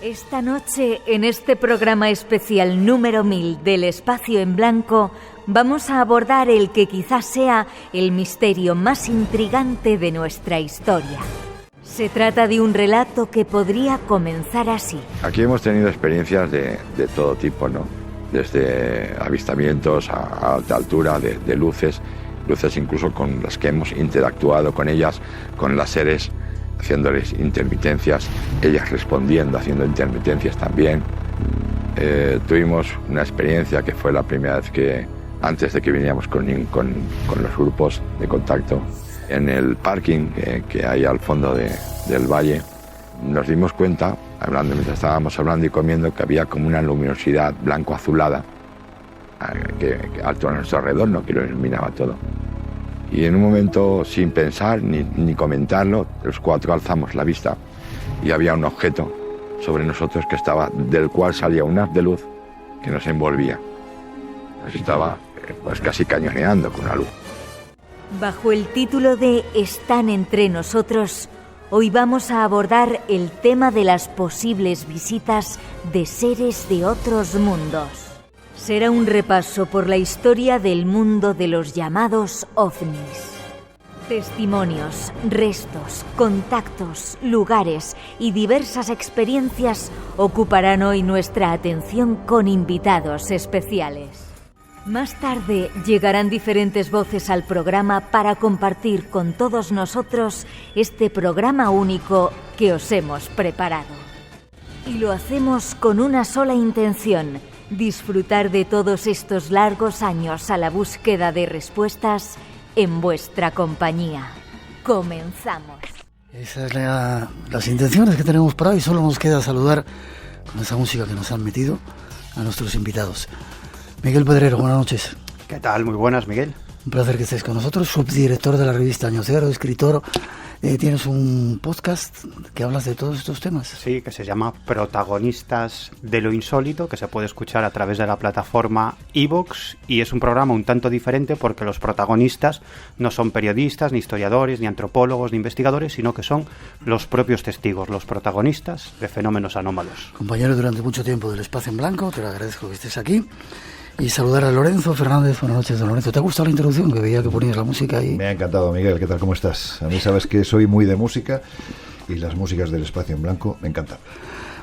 Esta noche, en este programa especial número 1000 del Espacio en Blanco, vamos a abordar el que quizás sea el misterio más intrigante de nuestra historia. Se trata de un relato que podría comenzar así. Aquí hemos tenido experiencias de todo tipo, ¿no? Desde avistamientos a alta altura, de luces incluso con las que hemos interactuado con ellas, con las seres, haciéndoles intermitencias, ellas respondiendo, haciendo intermitencias también. Tuvimos una experiencia que fue la primera vez que, antes de que viniéramos con los grupos de contacto, en el parking que hay al fondo del valle, nos dimos cuenta, mientras estábamos hablando y comiendo, que había como una luminosidad blanco-azulada que alto a nuestro alrededor, ¿no? Que lo iluminaba todo. Y en un momento, sin pensar ni comentarlo, los cuatro alzamos la vista y había un objeto sobre nosotros del cual salía un haz de luz que nos envolvía. Nos estaba casi cañoneando con la luz. Bajo el título de Están entre nosotros, hoy vamos a abordar el tema de las posibles visitas de seres de otros mundos. Será un repaso por la historia del mundo de los llamados ovnis. Testimonios, restos, contactos, lugares y diversas experiencias ocuparán hoy nuestra atención con invitados especiales. Más tarde llegarán diferentes voces al programa para compartir con todos nosotros este programa único que os hemos preparado. Y lo hacemos con una sola intención: disfrutar de todos estos largos años a la búsqueda de respuestas en vuestra compañía. Comenzamos. Esas son las intenciones que tenemos para hoy. Solo nos queda saludar con esa música que nos han metido a nuestros invitados. Miguel Pedrero, buenas noches. ¿Qué tal? Muy buenas, Miguel. Un placer que estés con nosotros, subdirector de la revista Año Cero, escritor. Tienes un podcast que hablas de todos estos temas. Sí, que se llama Protagonistas de lo Insólito, que se puede escuchar a través de la plataforma iVoox, y es un programa un tanto diferente porque los protagonistas no son periodistas, ni historiadores, ni antropólogos, ni investigadores, sino que son los propios testigos, los protagonistas de fenómenos anómalos. Compañero durante mucho tiempo del Espacio en Blanco, te lo agradezco que estés aquí. Y saludar a Lorenzo Fernández. Buenas noches, don Lorenzo. ¿Te ha gustado la introducción? Que veía que ponías la música ahí. Me ha encantado, Miguel. ¿Qué tal? ¿Cómo estás? A mí sabes que soy muy de música y las músicas del Espacio en Blanco me encantan.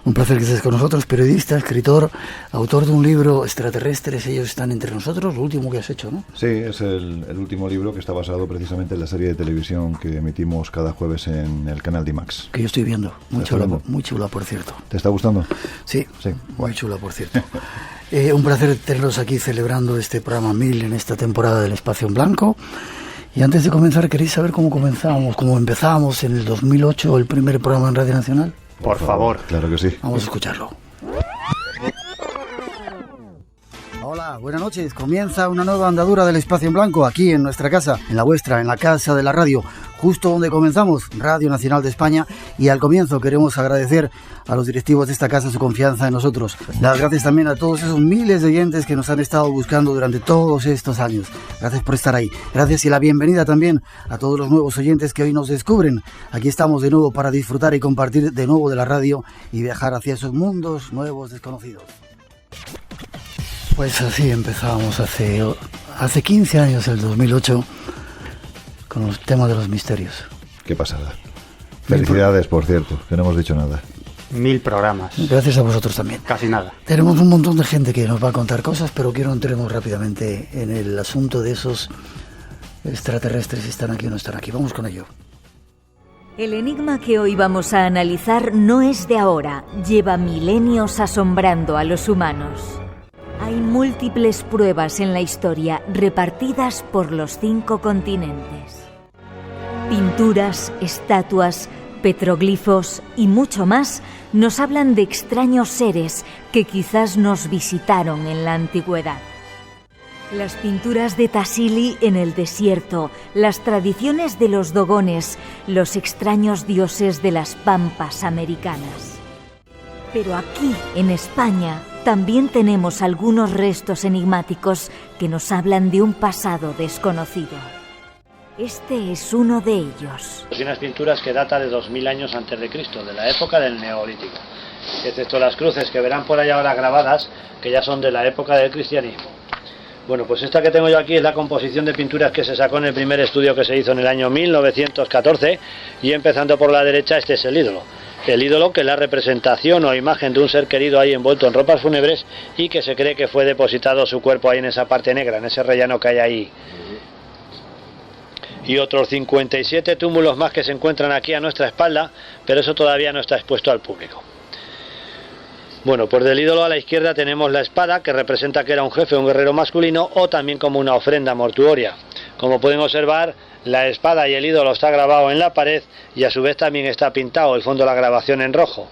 Un placer que estés con nosotros, periodista, escritor, autor de un libro, Extraterrestres, ellos están entre nosotros, lo último que has hecho, ¿no? Sí, es el último libro que está basado precisamente en la serie de televisión que emitimos cada jueves en el canal de IMAX. Que yo estoy viendo, muy chula, por cierto. ¿Te está gustando? Sí, muy chula, por cierto. Un placer tenerlos aquí celebrando este programa 1000 en esta temporada del Espacio en Blanco. Y antes de comenzar, ¿queréis saber cómo empezábamos en el 2008 el primer programa en Radio Nacional? Por favor. Claro que sí. Vamos a escucharlo. Hola, buenas noches. Comienza una nueva andadura del Espacio en Blanco aquí en nuestra casa, en la vuestra, en la casa de la radio, justo donde comenzamos, Radio Nacional de España. Y al comienzo queremos agradecer a los directivos de esta casa su confianza en nosotros. Las gracias también a todos esos miles de oyentes que nos han estado buscando durante todos estos años. Gracias por estar ahí. Gracias y la bienvenida también a todos los nuevos oyentes que hoy nos descubren. Aquí estamos de nuevo para disfrutar y compartir de nuevo de la radio y viajar hacia esos mundos nuevos desconocidos. Pues así empezábamos hace 15 años, el 2008, con los temas de los misterios. Qué pasada. Felicidades, por cierto, que no hemos dicho nada. 1000 programas. Gracias a vosotros también. Casi nada. Tenemos un montón de gente que nos va a contar cosas, pero quiero entremos rápidamente en el asunto de esos extraterrestres, si están aquí o no están aquí. Vamos con ello. El enigma que hoy vamos a analizar no es de ahora, lleva milenios asombrando a los humanos. Hay múltiples pruebas en la historia repartidas por los 5 continentes. Pinturas, estatuas, petroglifos y mucho más nos hablan de extraños seres que quizás nos visitaron en la antigüedad. Las pinturas de Tassili en el desierto, las tradiciones de los dogones, los extraños dioses de las pampas americanas. Pero aquí, en España, también tenemos algunos restos enigmáticos que nos hablan de un pasado desconocido. Este es uno de ellos. Hay unas pinturas que data de 2000 años antes de Cristo, de la época del Neolítico, excepto las cruces que verán por ahí ahora grabadas, que ya son de la época del cristianismo. Bueno, pues esta que tengo yo aquí es la composición de pinturas que se sacó en el primer estudio que se hizo en el año 1914, y empezando por la derecha, este es el ídolo. El ídolo, que es la representación o imagen de un ser querido ahí envuelto en ropas fúnebres, y que se cree que fue depositado su cuerpo ahí en esa parte negra, en ese rellano que hay ahí. Y otros 57 túmulos más que se encuentran aquí a nuestra espalda, pero eso todavía no está expuesto al público. Bueno, pues del ídolo a la izquierda tenemos la espada, que representa que era un jefe, un guerrero masculino, o también como una ofrenda mortuoria. Como pueden observar, la espada y el ídolo está grabado en la pared, y a su vez también está pintado el fondo de la grabación en rojo,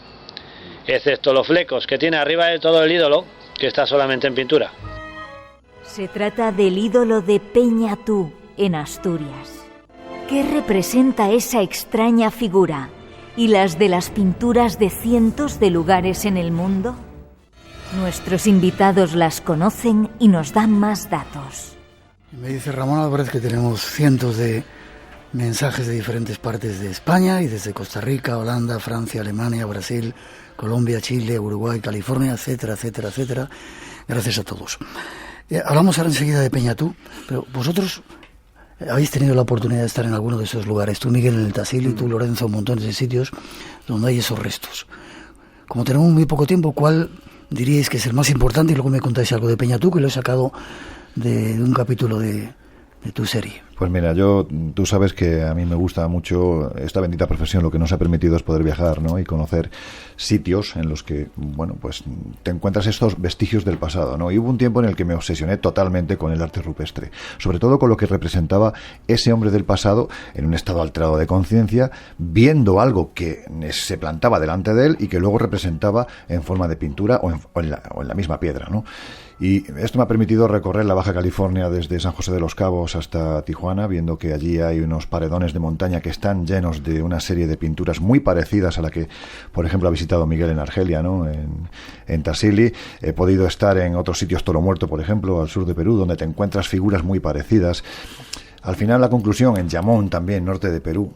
excepto los flecos que tiene arriba de todo el ídolo, que está solamente en pintura. Se trata del ídolo de Peñatú, en Asturias. ¿Qué representa esa extraña figura y las de las pinturas de cientos de lugares en el mundo? Nuestros invitados las conocen y nos dan más datos. Me dice Ramón Álvarez que tenemos cientos de mensajes de diferentes partes de España, y desde Costa Rica, Holanda, Francia, Alemania, Brasil, Colombia, Chile, Uruguay, California, etcétera, etcétera, etcétera. Gracias a todos. Hablamos ahora enseguida de Peñatú, pero vosotros habéis tenido la oportunidad de estar en alguno de esos lugares. Tú, Miguel, en el Tassili, tú, Lorenzo, montones de sitios donde hay esos restos. Como tenemos muy poco tiempo, ¿cuál diríais que es el más importante? Y luego me contáis algo de Peñatú, que lo he sacado de un capítulo de tu serie. Pues mira, tú sabes que a mí me gusta mucho esta bendita profesión. Lo que nos ha permitido es poder viajar, ¿no? Y conocer sitios en los que, bueno, pues te encuentras estos vestigios del pasado, ¿no? Y hubo un tiempo en el que me obsesioné totalmente con el arte rupestre, sobre todo con lo que representaba ese hombre del pasado en un estado alterado de conciencia, viendo algo que se plantaba delante de él y que luego representaba en forma de pintura o en la misma piedra, ¿no? Y esto me ha permitido recorrer la Baja California desde San José de los Cabos hasta Tijuana, viendo que allí hay unos paredones de montaña que están llenos de una serie de pinturas muy parecidas a la que, por ejemplo, ha visitado Miguel en Argelia, ¿no? En Tassili. He podido estar en otros sitios, Toro Muerto, por ejemplo, al sur de Perú, donde te encuentras figuras muy parecidas. Al final, la conclusión, en Yamón también, norte de Perú,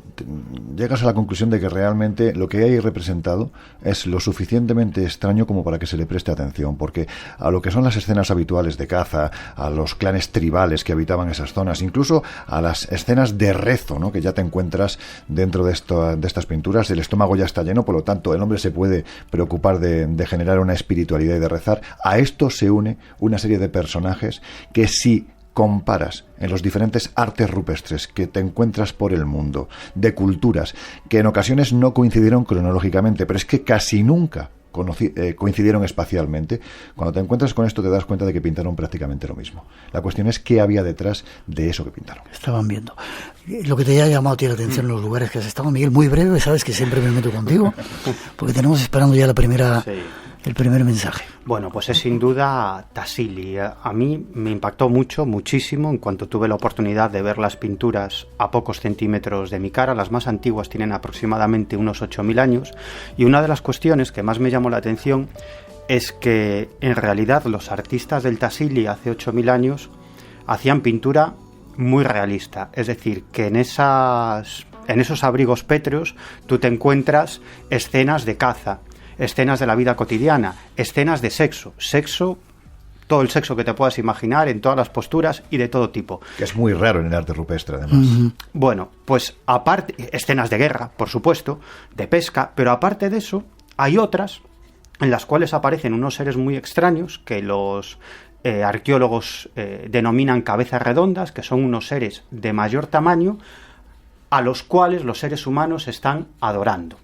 llegas a la conclusión de que realmente lo que hay representado es lo suficientemente extraño como para que se le preste atención, porque a lo que son las escenas habituales de caza, a los clanes tribales que habitaban esas zonas, incluso a las escenas de rezo, ¿no?, que ya te encuentras dentro de estas pinturas, el estómago ya está lleno, por lo tanto el hombre se puede preocupar de generar una espiritualidad y de rezar. A esto se une una serie de personajes que si comparas en los diferentes artes rupestres que te encuentras por el mundo, de culturas que en ocasiones no coincidieron cronológicamente, pero es que casi nunca coincidieron espacialmente, cuando te encuentras con esto te das cuenta de que pintaron prácticamente lo mismo. La cuestión es qué había detrás de eso que pintaron. Estaban viendo. Lo que te haya llamado a ti la atención en los lugares que has estado, Miguel, muy breve, sabes que siempre me meto contigo, porque tenemos esperando ya el primer mensaje. Bueno, pues es sin duda Tassili. A mí me impactó muchísimo, en cuanto tuve la oportunidad de ver las pinturas a pocos centímetros de mi cara. Las más antiguas tienen aproximadamente unos 8.000 años, y una de las cuestiones que más me llamó la atención es que en realidad los artistas del Tassili hace 8.000 años hacían pintura muy realista, es decir, que en esos abrigos pétreos tú te encuentras escenas de caza, escenas de la vida cotidiana, escenas de sexo, todo el sexo que te puedas imaginar, en todas las posturas y de todo tipo. Que es muy raro en el arte rupestre, además. Bueno, pues aparte, escenas de guerra, por supuesto, de pesca, pero aparte de eso, hay otras en las cuales aparecen unos seres muy extraños que los arqueólogos denominan cabezas redondas, que son unos seres de mayor tamaño a los cuales los seres humanos están adorando.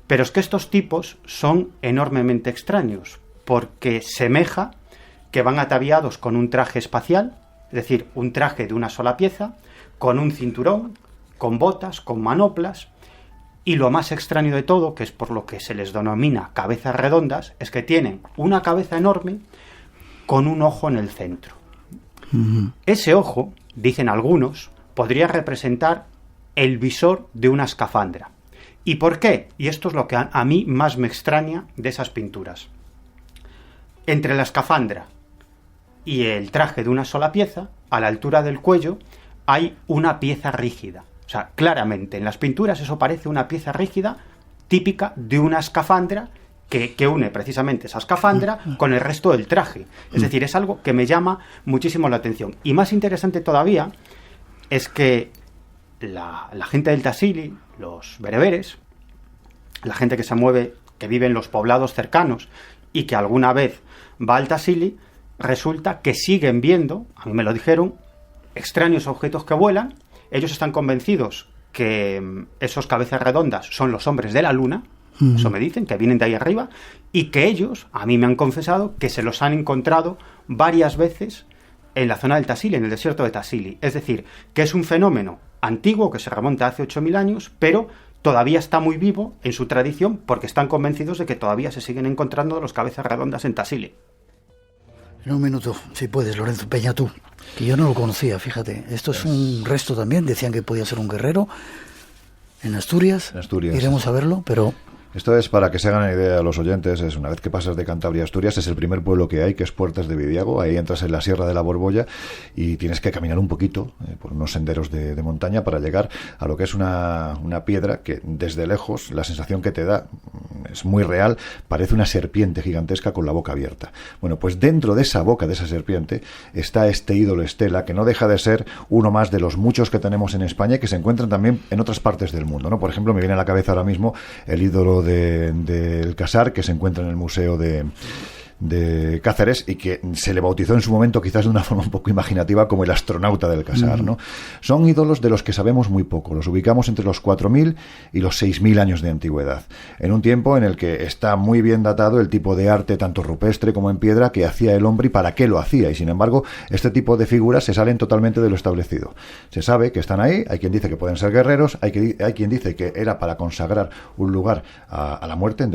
Pero es que estos tipos son enormemente extraños, porque semeja que van ataviados con un traje espacial, es decir, un traje de una sola pieza, con un cinturón, con botas, con manoplas, y lo más extraño de todo, que es por lo que se les denomina cabezas redondas, es que tienen una cabeza enorme con un ojo en el centro. Ese ojo, dicen algunos, podría representar el visor de una escafandra. ¿Y por qué? Y esto es lo que a mí más me extraña de esas pinturas. Entre la escafandra y el traje de una sola pieza, a la altura del cuello, hay una pieza rígida. O sea, claramente, en las pinturas eso parece una pieza rígida típica de una escafandra que une precisamente esa escafandra con el resto del traje. Es decir, es algo que me llama muchísimo la atención. Y más interesante todavía es que la gente del Tassili, los bereberes, la gente que se mueve, que vive en los poblados cercanos y que alguna vez va al Tassili, resulta que siguen viendo, a mí me lo dijeron, extraños objetos que vuelan. Ellos están convencidos que esos cabezas redondas son los hombres de la luna, eso me dicen, que vienen de ahí arriba, y que ellos, a mí me han confesado, que se los han encontrado varias veces en la zona del Tassili, en el desierto de Tassili. Es decir, que es un fenómeno antiguo que se remonta hace 8.000 años, pero todavía está muy vivo en su tradición porque están convencidos de que todavía se siguen encontrando los cabezas redondas en Tassili. En un minuto, si puedes, Lorenzo Peña, tú, que yo no lo conocía, fíjate. Esto es un resto también, decían que podía ser un guerrero en Asturias. Iremos a verlo, pero... Esto es para que se hagan una idea a los oyentes. Es una vez que pasas de Cantabria a Asturias, es el primer pueblo que hay, que es Puertas de Vidiago. Ahí entras en la Sierra de la Borbolla y tienes que caminar un poquito por unos senderos de montaña para llegar a lo que es una piedra que desde lejos la sensación que te da es muy real. Parece una serpiente gigantesca con la boca abierta. Bueno, pues dentro de esa boca de esa serpiente está este ídolo Estela, que no deja de ser uno más de los muchos que tenemos en España y que se encuentran también en otras partes del mundo, ¿no? Por ejemplo, me viene a la cabeza ahora mismo el ídolo del Casar, que se encuentra en el Museo de Cáceres y que se le bautizó en su momento quizás de una forma un poco imaginativa como el astronauta del Casar, ¿no? Son ídolos de los que sabemos muy poco, los ubicamos entre los 4.000 y los 6.000 años de antigüedad, en un tiempo en el que está muy bien datado el tipo de arte tanto rupestre como en piedra que hacía el hombre y para qué lo hacía, y sin embargo este tipo de figuras se salen totalmente de lo establecido. Se sabe que están ahí, hay quien dice que pueden ser guerreros, hay quien dice que era para consagrar un lugar a la muerte,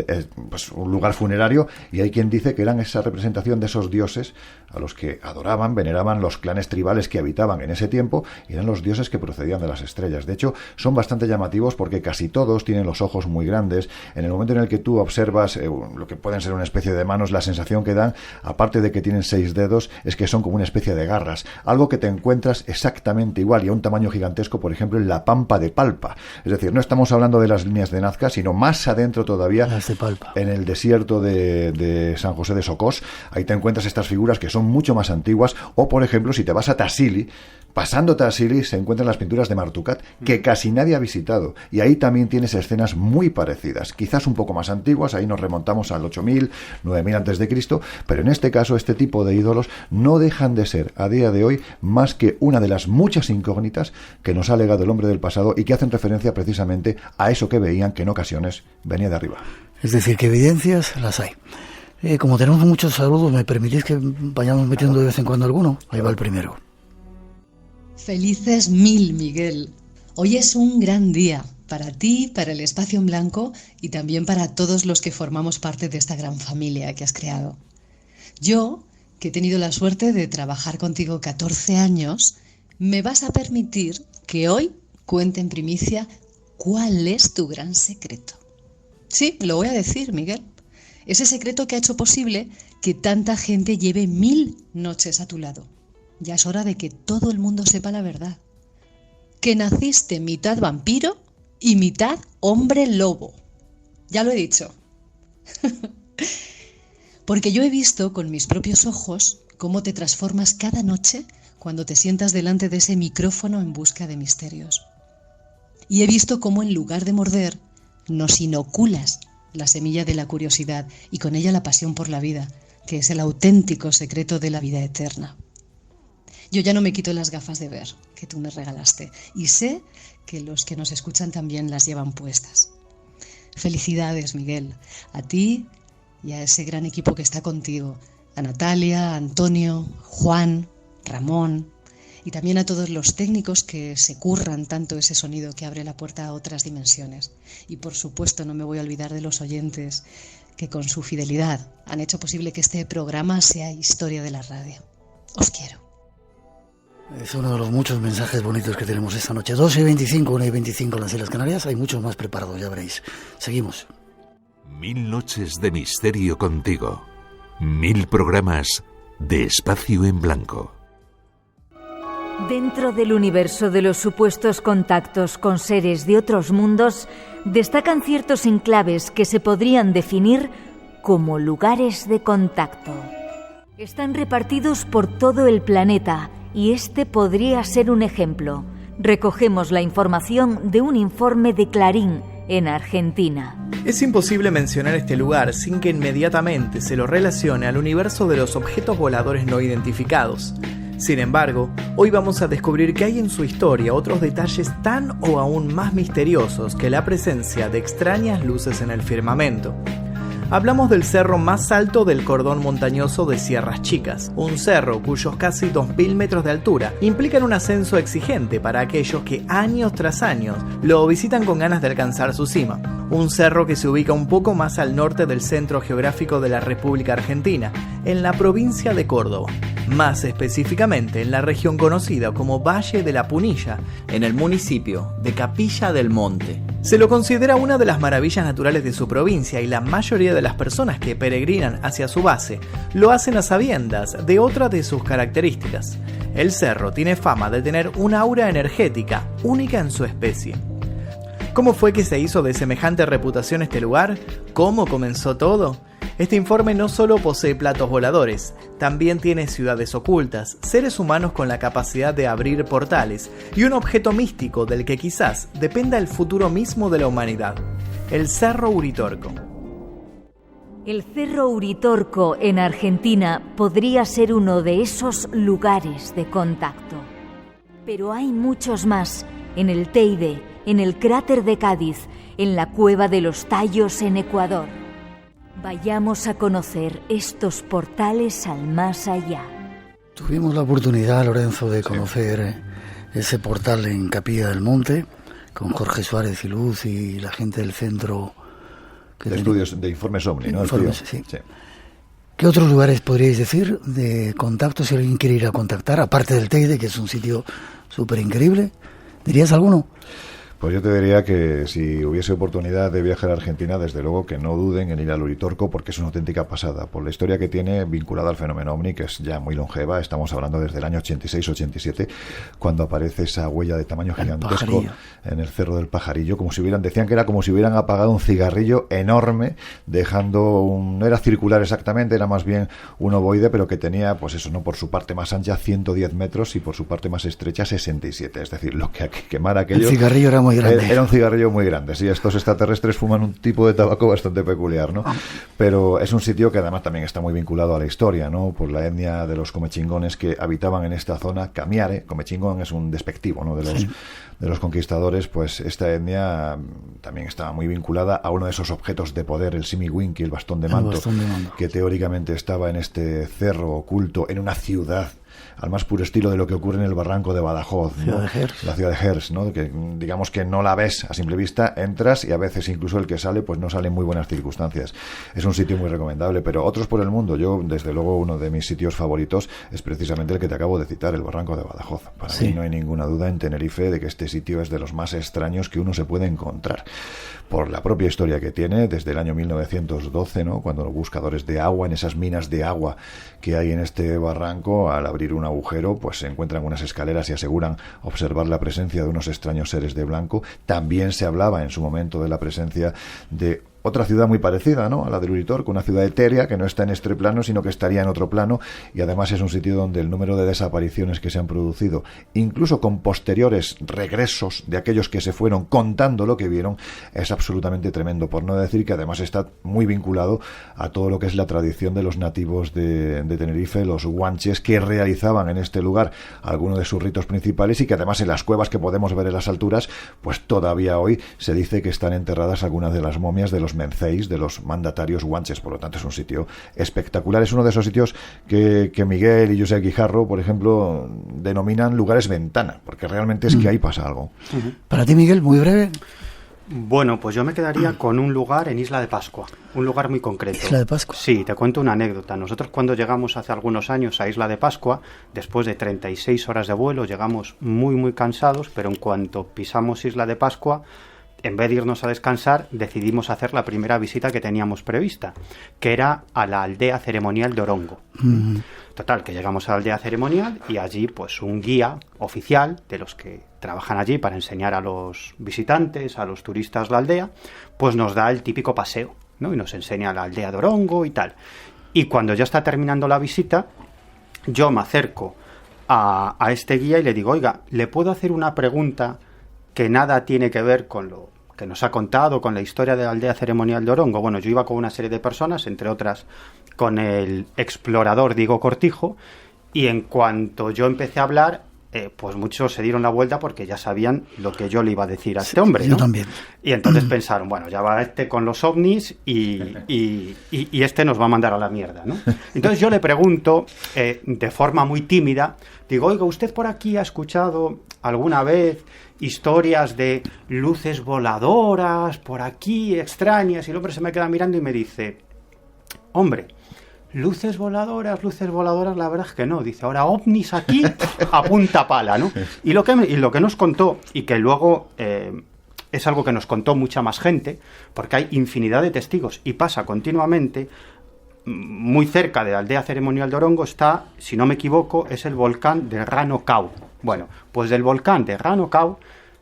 pues un lugar funerario, y hay quien dice que era esa representación de esos dioses a los que adoraban, veneraban los clanes tribales que habitaban en ese tiempo, y eran los dioses que procedían de las estrellas. De hecho, son bastante llamativos porque casi todos tienen los ojos muy grandes. En el momento en el que tú observas lo que pueden ser una especie de manos, la sensación que dan, aparte de que tienen 6 dedos, es que son como una especie de garras, algo que te encuentras exactamente igual y a un tamaño gigantesco, por ejemplo, en la Pampa de Palpa. Es decir, no estamos hablando de las líneas de Nazca, sino más adentro todavía, las de Palpa, en el desierto de San José de Socós. Ahí te encuentras estas figuras que son mucho más antiguas. O por ejemplo, si te vas a Tassili, pasando Tassili se encuentran las pinturas de Martukat, que casi nadie ha visitado, y ahí también tienes escenas muy parecidas, quizás un poco más antiguas. Ahí nos remontamos al 8.000, 9.000 antes de Cristo, pero en este caso este tipo de ídolos no dejan de ser a día de hoy más que una de las muchas incógnitas que nos ha legado el hombre del pasado y que hacen referencia precisamente a eso que veían, que en ocasiones venía de arriba. Es decir, que evidencias las hay. Como tenemos muchos saludos, ¿me permitís que vayamos metiendo de vez en cuando alguno? Ahí va el primero. Felices 1000, Miguel. Hoy es un gran día para ti, para el Espacio en Blanco y también para todos los que formamos parte de esta gran familia que has creado. Yo, que he tenido la suerte de trabajar contigo 14 años, me vas a permitir que hoy cuente en primicia cuál es tu gran secreto. Sí, lo voy a decir, Miguel. Ese secreto que ha hecho posible que tanta gente lleve 1000 noches a tu lado. Ya es hora de que todo el mundo sepa la verdad. Que naciste mitad vampiro y mitad hombre lobo. Ya lo he dicho. Porque yo he visto con mis propios ojos cómo te transformas cada noche cuando te sientas delante de ese micrófono en busca de misterios. Y he visto cómo en lugar de morder, nos inoculas la semilla de la curiosidad y con ella la pasión por la vida, que es el auténtico secreto de la vida eterna. Yo ya no me quito las gafas de ver que tú me regalaste y sé que los que nos escuchan también las llevan puestas. Felicidades, Miguel, a ti y a ese gran equipo que está contigo, a Natalia, a Antonio, Juan, Ramón y también a todos los técnicos que se curran tanto ese sonido que abre la puerta a otras dimensiones. Y por supuesto no me voy a olvidar de los oyentes que con su fidelidad han hecho posible que este programa sea historia de la radio. Os quiero. Es uno de los muchos mensajes bonitos que tenemos esta noche. 12:25, 1:25 en las Islas Canarias. Hay muchos más preparados, ya veréis. Seguimos. 1000 noches de misterio contigo. 1000 programas de Espacio en Blanco. Dentro del universo de los supuestos contactos con seres de otros mundos, destacan ciertos enclaves que se podrían definir como lugares de contacto. Están repartidos por todo el planeta y este podría ser un ejemplo. Recogemos la información de un informe de Clarín en Argentina. Es imposible mencionar este lugar sin que inmediatamente se lo relacione al universo de los objetos voladores no identificados. Sin embargo, hoy vamos a descubrir que hay en su historia otros detalles tan o aún más misteriosos que la presencia de extrañas luces en el firmamento. Hablamos del cerro más alto del cordón montañoso de Sierras Chicas, un cerro cuyos casi 2000 metros de altura implican un ascenso exigente para aquellos que años tras años lo visitan con ganas de alcanzar su cima. Un cerro que se ubica un poco más al norte del centro geográfico de la República Argentina, en la provincia de Córdoba, más específicamente en la región conocida como Valle de la Punilla, en el municipio de Capilla del Monte. Se lo considera una de las maravillas naturales de su provincia y la mayoría de las personas que peregrinan hacia su base lo hacen a sabiendas de otra de sus características. El cerro tiene fama de tener un aura energética única en su especie. ¿Cómo fue que se hizo de semejante reputación este lugar? ¿Cómo comenzó todo? Este informe no solo posee platos voladores, también tiene ciudades ocultas, seres humanos con la capacidad de abrir portales y un objeto místico del que quizás dependa el futuro mismo de la humanidad: el Cerro Uritorco. El Cerro Uritorco en Argentina podría ser uno de esos lugares de contacto. Pero hay muchos más, en el Teide, en el cráter de Cádiz, en la Cueva de los Tallos en Ecuador. Vayamos a conocer estos portales al más allá. Tuvimos la oportunidad, Lorenzo, de conocer ese portal en Capilla del Monte, con Jorge Suárez y Luz y la gente del centro... De estudios de Informes OVNI, ¿no? Informes, sí. ¿Qué otros lugares podríais decir de contacto si alguien quiere ir a contactar? Aparte del Teide, que es un sitio súper increíble. ¿Dirías alguno? Pues yo te diría que si hubiese oportunidad de viajar a Argentina, desde luego que no duden en ir al Uritorco, porque es una auténtica pasada, por la historia que tiene vinculada al fenómeno OVNI, que es ya muy longeva. Estamos hablando desde el año 86-87, cuando aparece esa huella de tamaño gigantesco en el Cerro del Pajarillo, decían que era como si hubieran apagado un cigarrillo enorme, dejando no era circular exactamente, era más bien un ovoide, pero que tenía, pues eso, no, por su parte más ancha 110 metros y por su parte más estrecha 67, es decir, lo que quemar aquello... El cigarrillo era muy grande. Era un cigarrillo muy grande. Sí, estos extraterrestres fuman un tipo de tabaco bastante peculiar, ¿no? Pero es un sitio que además también está muy vinculado a la historia, ¿no? Por la etnia de los comechingones que habitaban en esta zona. Camiare, comechingón es un despectivo, ¿no? De los conquistadores, pues esta etnia también estaba muy vinculada a uno de esos objetos de poder, el simiwinki, el bastón de manto, que teóricamente estaba en este cerro oculto, en una ciudad, al más puro estilo de lo que ocurre en el barranco de Badajoz, ¿no? La ciudad de Gers, ¿no? Que digamos que no la ves a simple vista, entras y a veces incluso el que sale pues no sale en muy buenas circunstancias. Es un sitio muy recomendable, pero otros por el mundo, yo desde luego uno de mis sitios favoritos es precisamente el que te acabo de citar, el barranco de Badajoz. Para mí no hay ninguna duda en Tenerife de que este sitio es de los más extraños que uno se puede encontrar, por la propia historia que tiene desde el año 1912, ¿no? Cuando los buscadores de agua, en esas minas de agua que hay en este barranco, al abrir un agujero, pues se encuentran unas escaleras y aseguran observar la presencia de unos extraños seres de blanco. También se hablaba en su momento de la presencia de otra ciudad muy parecida, ¿no?, a la del Uritorco, una ciudad etérea que no está en este plano, sino que estaría en otro plano, y además es un sitio donde el número de desapariciones que se han producido, incluso con posteriores regresos de aquellos que se fueron contando lo que vieron, es absolutamente tremendo, por no decir que además está muy vinculado a todo lo que es la tradición de los nativos de Tenerife, los guanches, que realizaban en este lugar algunos de sus ritos principales, y que además en las cuevas que podemos ver en las alturas, pues todavía hoy se dice que están enterradas algunas de las momias de los menceis, de los mandatarios guanches. Por lo tanto es un sitio espectacular, es uno de esos sitios que Miguel y José Guijarro, por ejemplo, denominan lugares ventana, porque realmente es que ahí pasa algo. Para ti, Miguel, muy breve. Bueno, pues yo me quedaría con un lugar en Isla de Pascua, un lugar muy concreto. ¿Isla de Pascua? Sí, te cuento una anécdota. Nosotros cuando llegamos hace algunos años a Isla de Pascua, después de 36 horas de vuelo, llegamos muy muy cansados, pero en cuanto pisamos Isla de Pascua, en vez de irnos a descansar, decidimos hacer la primera visita que teníamos prevista, que era a la aldea ceremonial de Orongo. Entonces Total, que llegamos a la aldea ceremonial y allí pues un guía oficial de los que trabajan allí para enseñar a los visitantes, a los turistas la aldea, pues nos da el típico paseo, ¿no? Y nos enseña la aldea de Orongo y tal. Y cuando ya está terminando la visita, yo me acerco a este guía y le digo, oiga, ¿le puedo hacer una pregunta que nada tiene que ver con lo que nos ha contado, con la historia de la aldea ceremonial de Orongo? Bueno, yo iba con una serie de personas, entre otras con el explorador Diego Cortijo, y en cuanto yo empecé a hablar, pues muchos se dieron la vuelta porque ya sabían lo que yo le iba a decir a este hombre, ¿no? Yo también. Y entonces pensaron, bueno, ya va este con los ovnis y este nos va a mandar a la mierda, ¿no? Entonces yo le pregunto, de forma muy tímida, digo, oiga, ¿usted por aquí ha escuchado alguna vez historias de luces voladoras por aquí, extrañas? Y el hombre se me queda mirando y me dice, hombre, luces voladoras, la verdad es que no. Dice, ahora ovnis aquí a punta pala, ¿no? Y lo que nos contó, y que luego es algo que nos contó mucha más gente, porque hay infinidad de testigos y pasa continuamente, muy cerca de la aldea ceremonial de Orongo está, si no me equivoco, es el volcán de Rano Kau. Bueno, pues del volcán de Rano Kau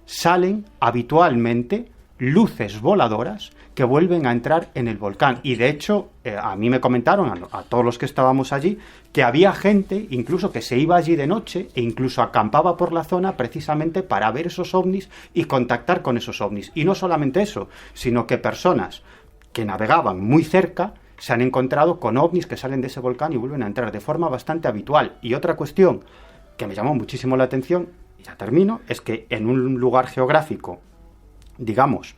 salen habitualmente luces voladoras que vuelven a entrar en el volcán. Y de hecho, a mí me comentaron, a todos los que estábamos allí, que había gente incluso que se iba allí de noche e incluso acampaba por la zona precisamente para ver esos ovnis y contactar con esos ovnis. Y no solamente eso, sino que personas que navegaban muy cerca se han encontrado con ovnis que salen de ese volcán y vuelven a entrar de forma bastante habitual. Y otra cuestión que me llamó muchísimo la atención, y ya termino, es que en un lugar geográfico, digamos,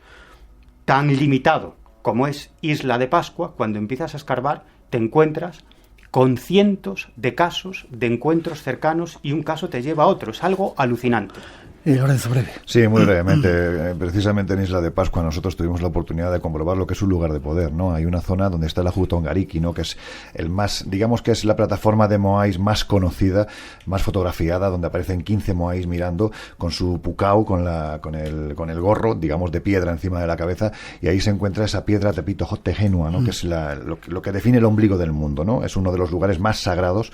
tan limitado como es Isla de Pascua, cuando empiezas a escarbar, te encuentras con cientos de casos de encuentros cercanos y un caso te lleva a otro. Es algo alucinante. Lorenzo, breve. Sí, muy brevemente. Precisamente en Isla de Pascua nosotros tuvimos la oportunidad de comprobar lo que es un lugar de poder, ¿no? Hay una zona donde está la Hutongariki, ¿no? Que es el más, digamos que es la plataforma de moais más conocida, más fotografiada, donde aparecen 15 moais mirando con su pukao, con el gorro, digamos, de piedra encima de la cabeza, y ahí se encuentra esa piedra Tepito Jotte Genua, ¿no? Que es lo que define el ombligo del mundo, ¿no? Es uno de los lugares más sagrados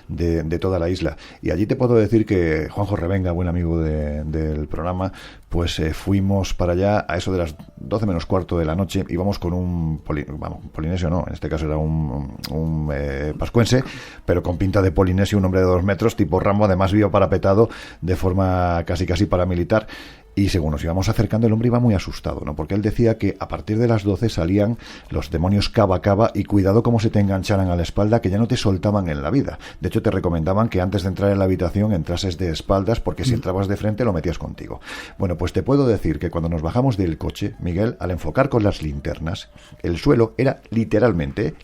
de toda la isla. Y allí te puedo decir que Juanjo Revenga, buen amigo del programa, pues fuimos para allá a eso de las 12 menos cuarto de la noche. Íbamos con un polinesio, no, en este caso era un pascuense, pero con pinta de polinesio, un hombre de 2 metros, tipo Rambo, además vivo parapetado de forma casi paramilitar. Y según nos íbamos acercando, el hombre iba muy asustado, ¿no? Porque él decía que a partir de las 12 salían los demonios cava y cuidado cómo se te engancharan a la espalda, que ya no te soltaban en la vida. De hecho, te recomendaban que antes de entrar en la habitación entrases de espaldas, porque si entrabas de frente lo metías contigo. Bueno, pues te puedo decir que cuando nos bajamos del coche, Miguel, al enfocar con las linternas, el suelo era literalmente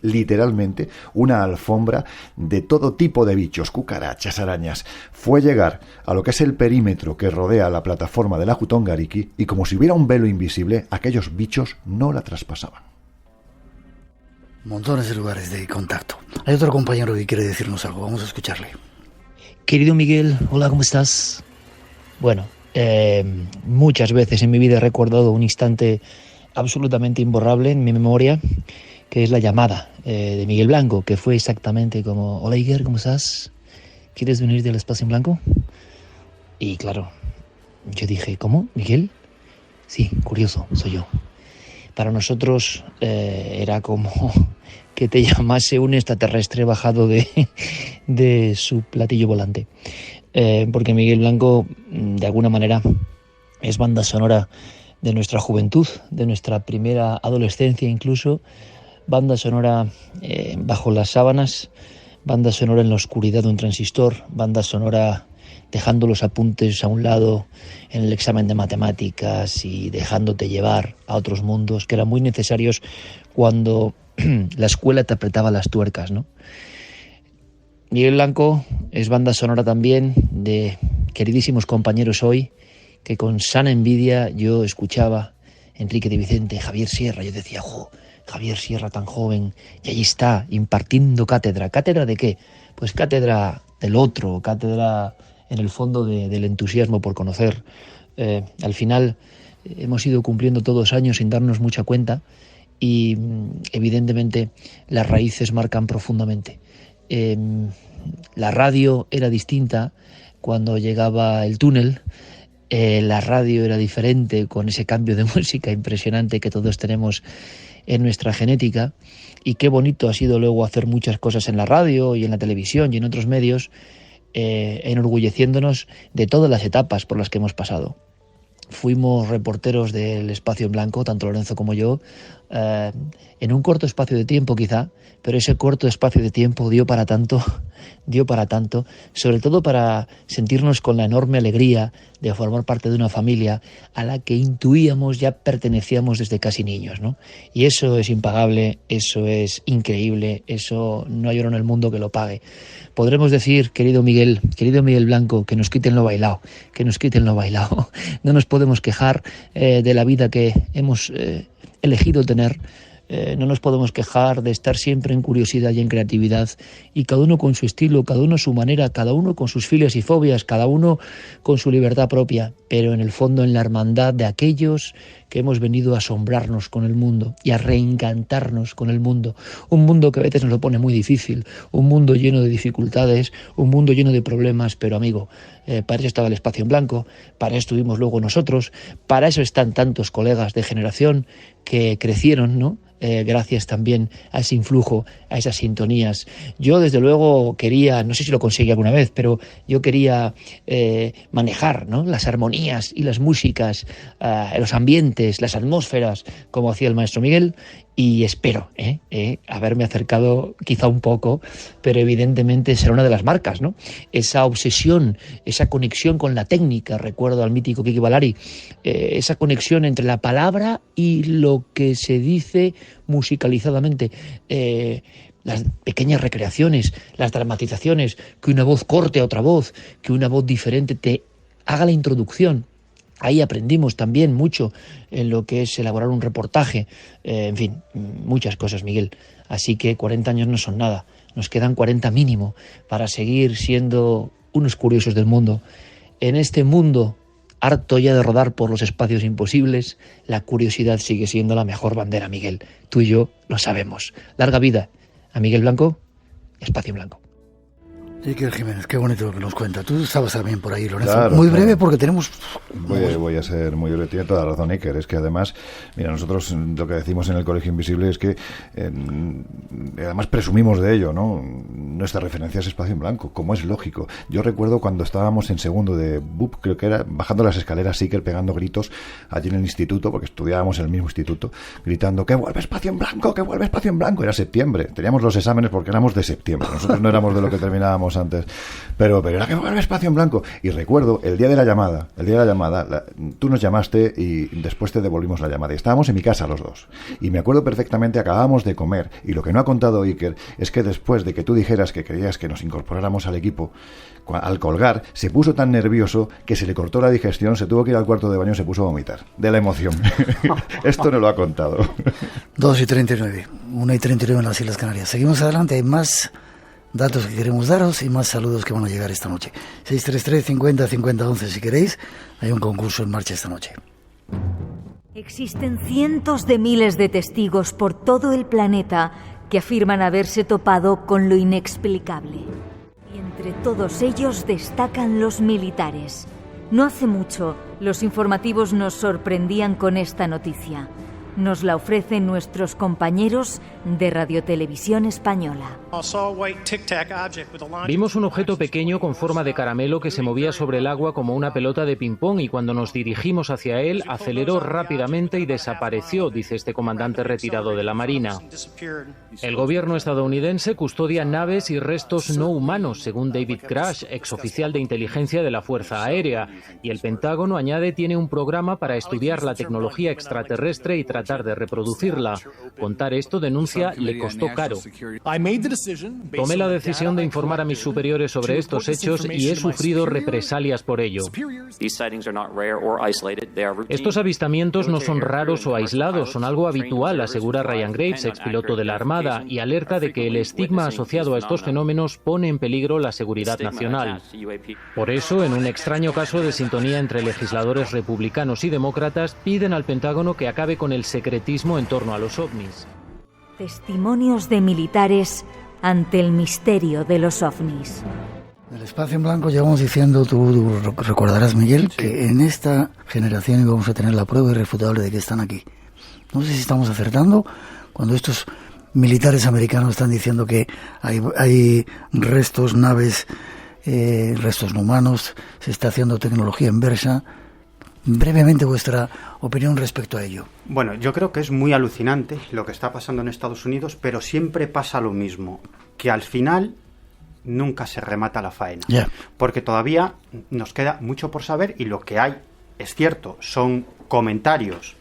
una alfombra de todo tipo de bichos, cucarachas, arañas. Fue llegar a lo que es el perímetro que rodea la plataforma de la Hutongariki y como si hubiera un velo invisible, aquellos bichos no la traspasaban. Montones de lugares de contacto. Hay otro compañero que quiere decirnos algo, vamos a escucharle. Querido Miguel, hola, ¿cómo estás? Bueno, muchas veces en mi vida he recordado un instante absolutamente imborrable en mi memoria, que es la llamada de Miguel Blanco, que fue exactamente como, hola Iker, ¿cómo estás? ¿Quieres venir del espacio en blanco? Y claro, yo dije, ¿cómo? ¿Miguel? Sí, curioso, soy yo. Para nosotros era como que te llamase un extraterrestre bajado de su platillo volante. Porque Miguel Blanco, de alguna manera, es banda sonora de nuestra juventud, de nuestra primera adolescencia incluso, banda sonora bajo las sábanas, banda sonora en la oscuridad de un transistor, banda sonora dejando los apuntes a un lado en el examen de matemáticas y dejándote llevar a otros mundos que eran muy necesarios cuando la escuela te apretaba las tuercas, ¿no? Miguel Blanco es banda sonora también de queridísimos compañeros hoy, que con sana envidia yo escuchaba Enrique de Vicente, Javier Sierra, yo decía, Javier Sierra tan joven, y ahí está, impartiendo cátedra. ¿Cátedra de qué? Pues cátedra del otro, cátedra en el fondo del entusiasmo por conocer. Al final hemos ido cumpliendo todos años sin darnos mucha cuenta y evidentemente las raíces marcan profundamente. La radio era distinta cuando llegaba el túnel. La radio era diferente con ese cambio de música impresionante que todos tenemos en nuestra genética, y qué bonito ha sido luego hacer muchas cosas en la radio y en la televisión y en otros medios, enorgulleciéndonos de todas las etapas por las que hemos pasado. Fuimos reporteros del Espacio en Blanco, tanto Lorenzo como yo, en un corto espacio de tiempo quizá, pero ese corto espacio de tiempo dio para tanto, sobre todo para sentirnos con la enorme alegría de formar parte de una familia a la que intuíamos ya pertenecíamos desde casi niños, ¿no? Y eso es impagable, eso es increíble, eso no hay oro en el mundo que lo pague. Podremos decir, querido Miguel Blanco, que nos quiten lo bailado, No nos podemos quejar de la vida que hemos elegido tener. No nos podemos quejar de estar siempre en curiosidad y en creatividad, y cada uno con su estilo, cada uno a su manera, cada uno con sus filias y fobias, cada uno con su libertad propia, pero en el fondo en la hermandad de aquellos que hemos venido a asombrarnos con el mundo y a reencantarnos con el mundo. Un mundo que a veces nos lo pone muy difícil, un mundo lleno de dificultades, un mundo lleno de problemas, pero amigo, para eso estaba el Espacio en Blanco, para eso estuvimos luego nosotros, para eso están tantos colegas de generación que crecieron, ¿no? Gracias también a ese influjo, a esas sintonías. Yo desde luego quería, no sé si lo conseguí alguna vez, pero yo quería manejar, ¿no?, las armonías y las músicas, los ambientes, las atmósferas, como hacía el maestro Miguel, y espero haberme acercado quizá un poco, pero evidentemente será una de las marcas, ¿no? Esa obsesión, esa conexión con la técnica, recuerdo al mítico Kiki Balari, esa conexión entre la palabra y lo que se dice musicalizadamente, las pequeñas recreaciones, las dramatizaciones, que una voz corte a otra voz, que una voz diferente te haga la introducción. Ahí aprendimos también mucho en lo que es elaborar un reportaje, en fin, muchas cosas, Miguel. Así que 40 años no son nada, nos quedan 40 mínimo para seguir siendo unos curiosos del mundo. En este mundo, harto ya de rodar por los espacios imposibles, la curiosidad sigue siendo la mejor bandera, Miguel. Tú y yo lo sabemos. Larga vida a Miguel Blanco, Espacio en Blanco. Iker Jiménez, qué bonito lo que nos cuenta. Tú estabas también por ahí, Lorenzo. Claro, muy breve porque tenemos... Voy a ser muy breve. Tiene toda la razón, Iker. Es que además, mira, nosotros lo que decimos en el Colegio Invisible es que además presumimos de ello, ¿no? Nuestra referencia es Espacio en Blanco, como es lógico. Yo recuerdo cuando estábamos en segundo de BUP, creo que era, bajando las escaleras, Iker pegando gritos allí en el instituto, porque estudiábamos en el mismo instituto, gritando ¡que vuelve Espacio en Blanco! ¡Que vuelve Espacio en Blanco! Era septiembre. Teníamos los exámenes porque éramos de septiembre. Nosotros no éramos de lo que terminábamos antes, pero era que vuelve Espacio en Blanco. Y recuerdo el día de la llamada, tú nos llamaste y después te devolvimos la llamada, y estábamos en mi casa los dos, y me acuerdo perfectamente, acabábamos de comer, y lo que no ha contado Iker es que después de que tú dijeras que querías que nos incorporáramos al equipo, al colgar, se puso tan nervioso que se le cortó la digestión, se tuvo que ir al cuarto de baño y se puso a vomitar de la emoción. Esto no lo ha contado. 2:39, 1:39 en las Islas Canarias. Seguimos adelante, hay más datos que queremos daros y más saludos que van a llegar esta noche. 633 50 50 11 si queréis. Hay un concurso en marcha esta noche. Existen cientos de miles de testigos por todo el planeta que afirman haberse topado con lo inexplicable. Y entre todos ellos destacan los militares. No hace mucho, los informativos nos sorprendían con esta noticia. Nos la ofrecen nuestros compañeros de Radiotelevisión Española. Vimos un objeto pequeño con forma de caramelo que se movía sobre el agua como una pelota de ping-pong, y cuando nos dirigimos hacia él aceleró rápidamente y desapareció, dice este comandante retirado de la Marina. El gobierno estadounidense custodia naves y restos no humanos, según David Crash, exoficial de inteligencia de la Fuerza Aérea, y el Pentágono, añade, tiene un programa para estudiar la tecnología extraterrestre y tratar de reproducirla. Contar esto, denuncia, le costó caro. Tomé la decisión de informar a mis superiores sobre estos hechos y he sufrido represalias por ello. Estos avistamientos no son raros o aislados, son algo habitual, asegura Ryan Graves, expiloto de la Armada, y alerta de que el estigma asociado a estos fenómenos pone en peligro la seguridad nacional. Por eso, en un extraño caso de sintonía entre legisladores republicanos y demócratas, piden al Pentágono que acabe con el secretismo en torno a los ovnis. Testimonios de militares ante el misterio de los ovnis. En el Espacio en Blanco llevamos diciendo, tú recordarás, Miguel, sí, que en esta generación íbamos a tener la prueba irrefutable de que están aquí. No sé si estamos acertando cuando estos militares americanos están diciendo que hay restos, naves, restos no humanos, se está haciendo tecnología inversa. Brevemente, vuestra opinión respecto a ello. Bueno, yo creo que es muy alucinante lo que está pasando en Estados Unidos, pero siempre pasa lo mismo, que al final nunca se remata la faena. Yeah. Porque todavía nos queda mucho por saber y lo que hay, es cierto, son comentarios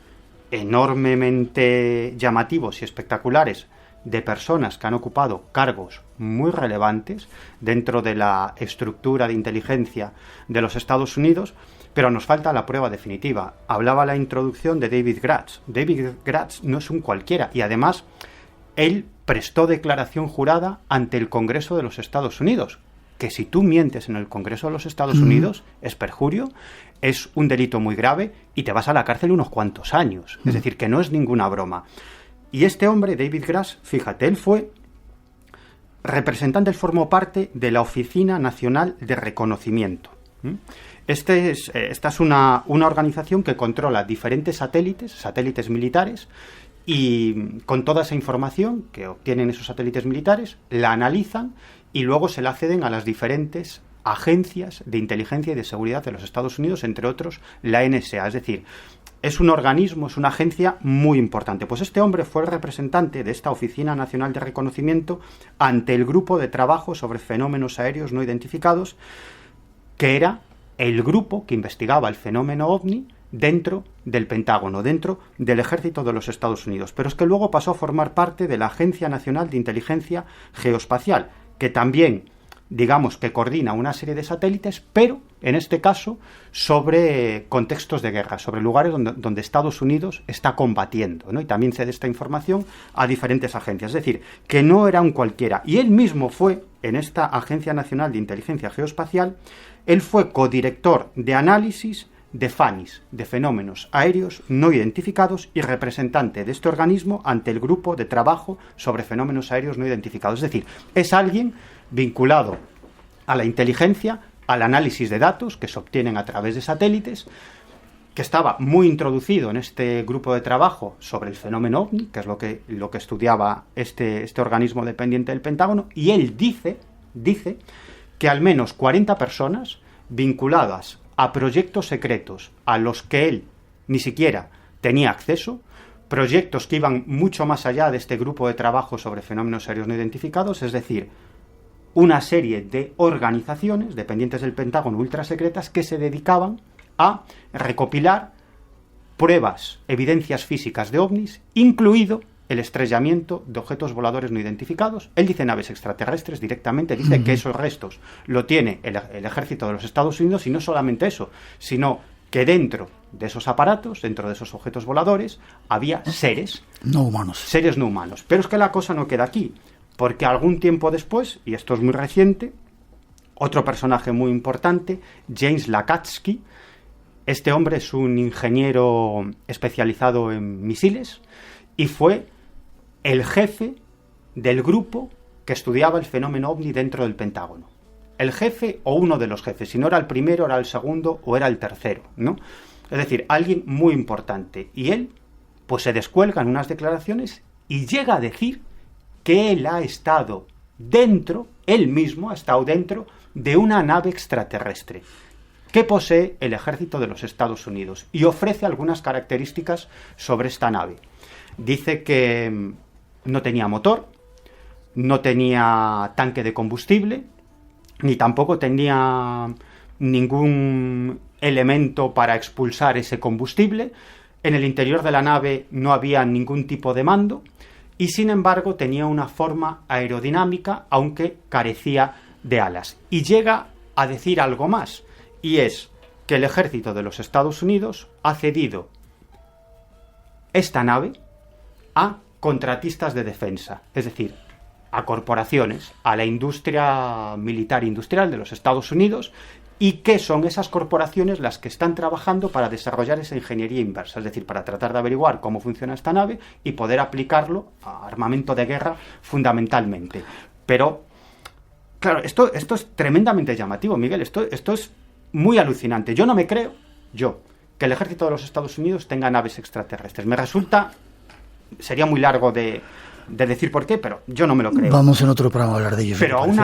enormemente llamativos y espectaculares de personas que han ocupado cargos muy relevantes dentro de la estructura de inteligencia de los Estados Unidos, pero nos falta la prueba definitiva. Hablaba la introducción de David Gratz. David Gratz no es un cualquiera y además él prestó declaración jurada ante el Congreso de los Estados Unidos, que si tú mientes en el Congreso de los Estados Unidos es perjurio, es un delito muy grave y te vas a la cárcel unos cuantos años. Es decir, que no es ninguna broma. Y este hombre, David Gratz, fíjate, él fue representante, él formó parte de la Oficina Nacional de Reconocimiento. Esta es una organización que controla diferentes satélites militares, y con toda esa información que obtienen esos satélites militares, la analizan y luego se la ceden a las diferentes agencias de inteligencia y de seguridad de los Estados Unidos, entre otros la NSA. Es decir, es un organismo, es una agencia muy importante. Pues este hombre fue el representante de esta Oficina Nacional de Reconocimiento ante el Grupo de Trabajo sobre Fenómenos Aéreos No Identificados, que era el grupo que investigaba el fenómeno OVNI dentro del Pentágono, dentro del Ejército de los Estados Unidos. Pero es que luego pasó a formar parte de la Agencia Nacional de Inteligencia Geoespacial, que también, digamos, que coordina una serie de satélites, pero en este caso sobre contextos de guerra, sobre lugares donde Estados Unidos está combatiendo, ¿no? Y también cede esta información a diferentes agencias. Es decir, que no era un cualquiera. Y él mismo fue, en esta Agencia Nacional de Inteligencia Geoespacial, él fue codirector de análisis de FANIS, de fenómenos aéreos no identificados, y representante de este organismo ante el Grupo de Trabajo sobre Fenómenos Aéreos No Identificados. Es decir, es alguien vinculado a la inteligencia, al análisis de datos que se obtienen a través de satélites, que estaba muy introducido en este grupo de trabajo sobre el fenómeno OVNI, que es lo que estudiaba este organismo dependiente del Pentágono, y él dice que al menos 40 personas vinculadas a proyectos secretos a los que él ni siquiera tenía acceso, proyectos que iban mucho más allá de este grupo de trabajo sobre fenómenos aéreos no identificados, es decir, una serie de organizaciones dependientes del Pentágono ultrasecretas que se dedicaban a recopilar pruebas, evidencias físicas de ovnis, incluido el estrellamiento de objetos voladores no identificados. Él dice naves extraterrestres directamente, dice que esos restos lo tiene el Ejército de los Estados Unidos, y no solamente eso, sino que dentro de esos aparatos, dentro de esos objetos voladores, había seres no humanos. Pero es que la cosa no queda aquí, porque algún tiempo después, y esto es muy reciente, otro personaje muy importante, James Lacatski, este hombre es un ingeniero especializado en misiles y fue el jefe del grupo que estudiaba el fenómeno OVNI dentro del Pentágono. El jefe o uno de los jefes, si no era el primero, era el segundo o era el tercero, ¿no? Es decir, alguien muy importante. Y él, pues se descuelga en unas declaraciones y llega a decir que él ha estado dentro, él mismo ha estado dentro de una nave extraterrestre que posee el Ejército de los Estados Unidos, y ofrece algunas características sobre esta nave. Dice que no tenía motor, no tenía tanque de combustible, ni tampoco tenía ningún elemento para expulsar ese combustible. En el interior de la nave no había ningún tipo de mando y, sin embargo, tenía una forma aerodinámica, aunque carecía de alas. Y llega a decir algo más, y es que el Ejército de los Estados Unidos ha cedido esta nave a contratistas de defensa, es decir, a corporaciones, a la industria militar industrial de los Estados Unidos, y que son esas corporaciones las que están trabajando para desarrollar esa ingeniería inversa, es decir, para tratar de averiguar cómo funciona esta nave y poder aplicarlo a armamento de guerra fundamentalmente. Pero, claro, esto es tremendamente llamativo, Miguel. Esto es muy alucinante. Yo no me creo, que el ejército de los Estados Unidos tenga naves extraterrestres. Me resulta... Sería muy largo de decir por qué, pero yo no me lo creo. Vamos en otro programa a hablar de ellos. Pero aún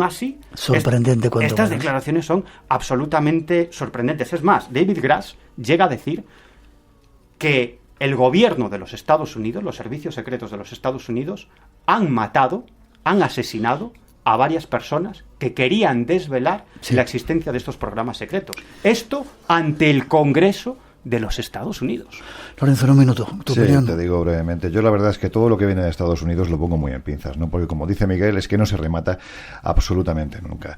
así... Sorprendente cuando estas declaraciones son absolutamente sorprendentes. Es más, David Grass llega a decir que el gobierno de los Estados Unidos, los servicios secretos de los Estados Unidos, han asesinado a varias personas que querían desvelar la existencia de estos programas secretos. Esto ante el Congreso de los Estados Unidos. Lorenzo, en un minuto, tu opinión. Te digo brevemente. Yo la verdad es que todo lo que viene de Estados Unidos lo pongo muy en pinzas, ¿no? Porque como dice Miguel, es que no se remata absolutamente nunca.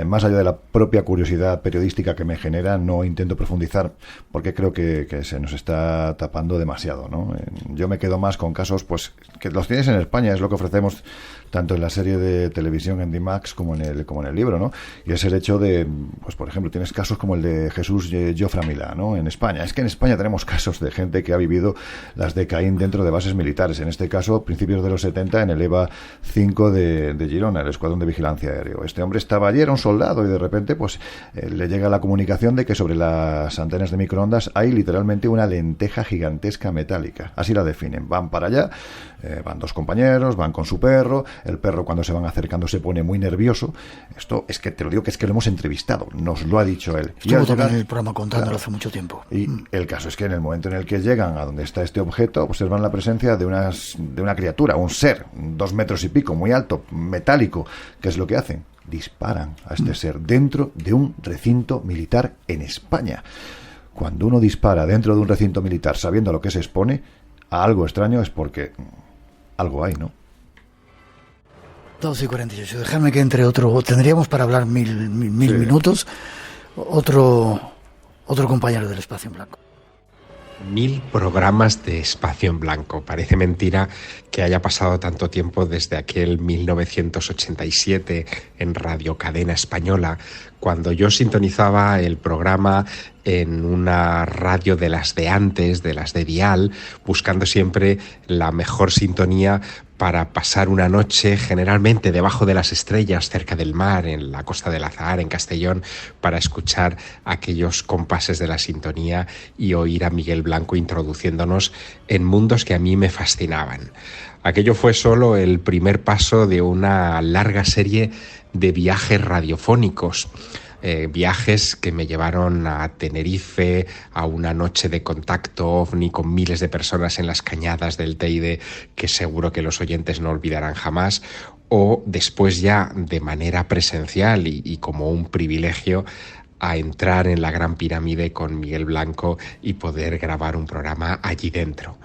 Más allá de la propia curiosidad periodística que me genera, no intento profundizar porque creo que se nos está tapando demasiado, ¿no? Yo me quedo más con casos, pues, que los tienes en España, es lo que ofrecemos tanto en la serie de televisión en D-Max como en el libro, ¿no? Y es el hecho de, pues por ejemplo, tienes casos como el de Jesús Jofre Milá, ¿no? En España. Es que en España tenemos casos de gente que ha vivido las de Caín dentro de bases militares. En este caso, principios de los 70, en el EVA 5 de Girona, el Escuadrón de Vigilancia Aéreo. Este hombre estaba allí, era un soldado, y de repente, pues, le llega la comunicación de que sobre las antenas de microondas hay literalmente una lenteja gigantesca metálica. Así la definen. Van para allá, van dos compañeros, van con su perro. El perro, cuando se van acercando, se pone muy nervioso. Esto es que te lo digo, que es que lo hemos entrevistado, nos lo ha dicho él. Estuvo también en el programa contándolo hace mucho tiempo. Y el caso es que en el momento en el que llegan a donde está este objeto, observan la presencia de una criatura, un ser, 2 metros y pico, muy alto, metálico. ¿Qué es lo que hacen? Disparan a este ser dentro de un recinto militar en España. Cuando uno dispara dentro de un recinto militar sabiendo a lo que se expone a algo extraño, es porque algo hay, ¿no? 12:48. Dejadme que entre otro. Tendríamos para hablar mil minutos. Otro compañero del Espacio en Blanco. 1000 programas de Espacio en Blanco. Parece mentira que haya pasado tanto tiempo desde aquel 1987 en Radio Cadena Española, cuando yo sintonizaba el programa en una radio de las de antes, de las de dial, buscando siempre la mejor sintonía para pasar una noche generalmente debajo de las estrellas, cerca del mar, en la Costa del Azahar, en Castellón, para escuchar aquellos compases de la sintonía y oír a Miguel Blanco introduciéndonos en mundos que a mí me fascinaban. Aquello fue solo el primer paso de una larga serie de viajes radiofónicos. Viajes que me llevaron a Tenerife, a una noche de contacto ovni con miles de personas en las cañadas del Teide, que seguro que los oyentes no olvidarán jamás, o después ya de manera presencial y como un privilegio a entrar en la Gran Pirámide con Miguel Blanco y poder grabar un programa allí dentro.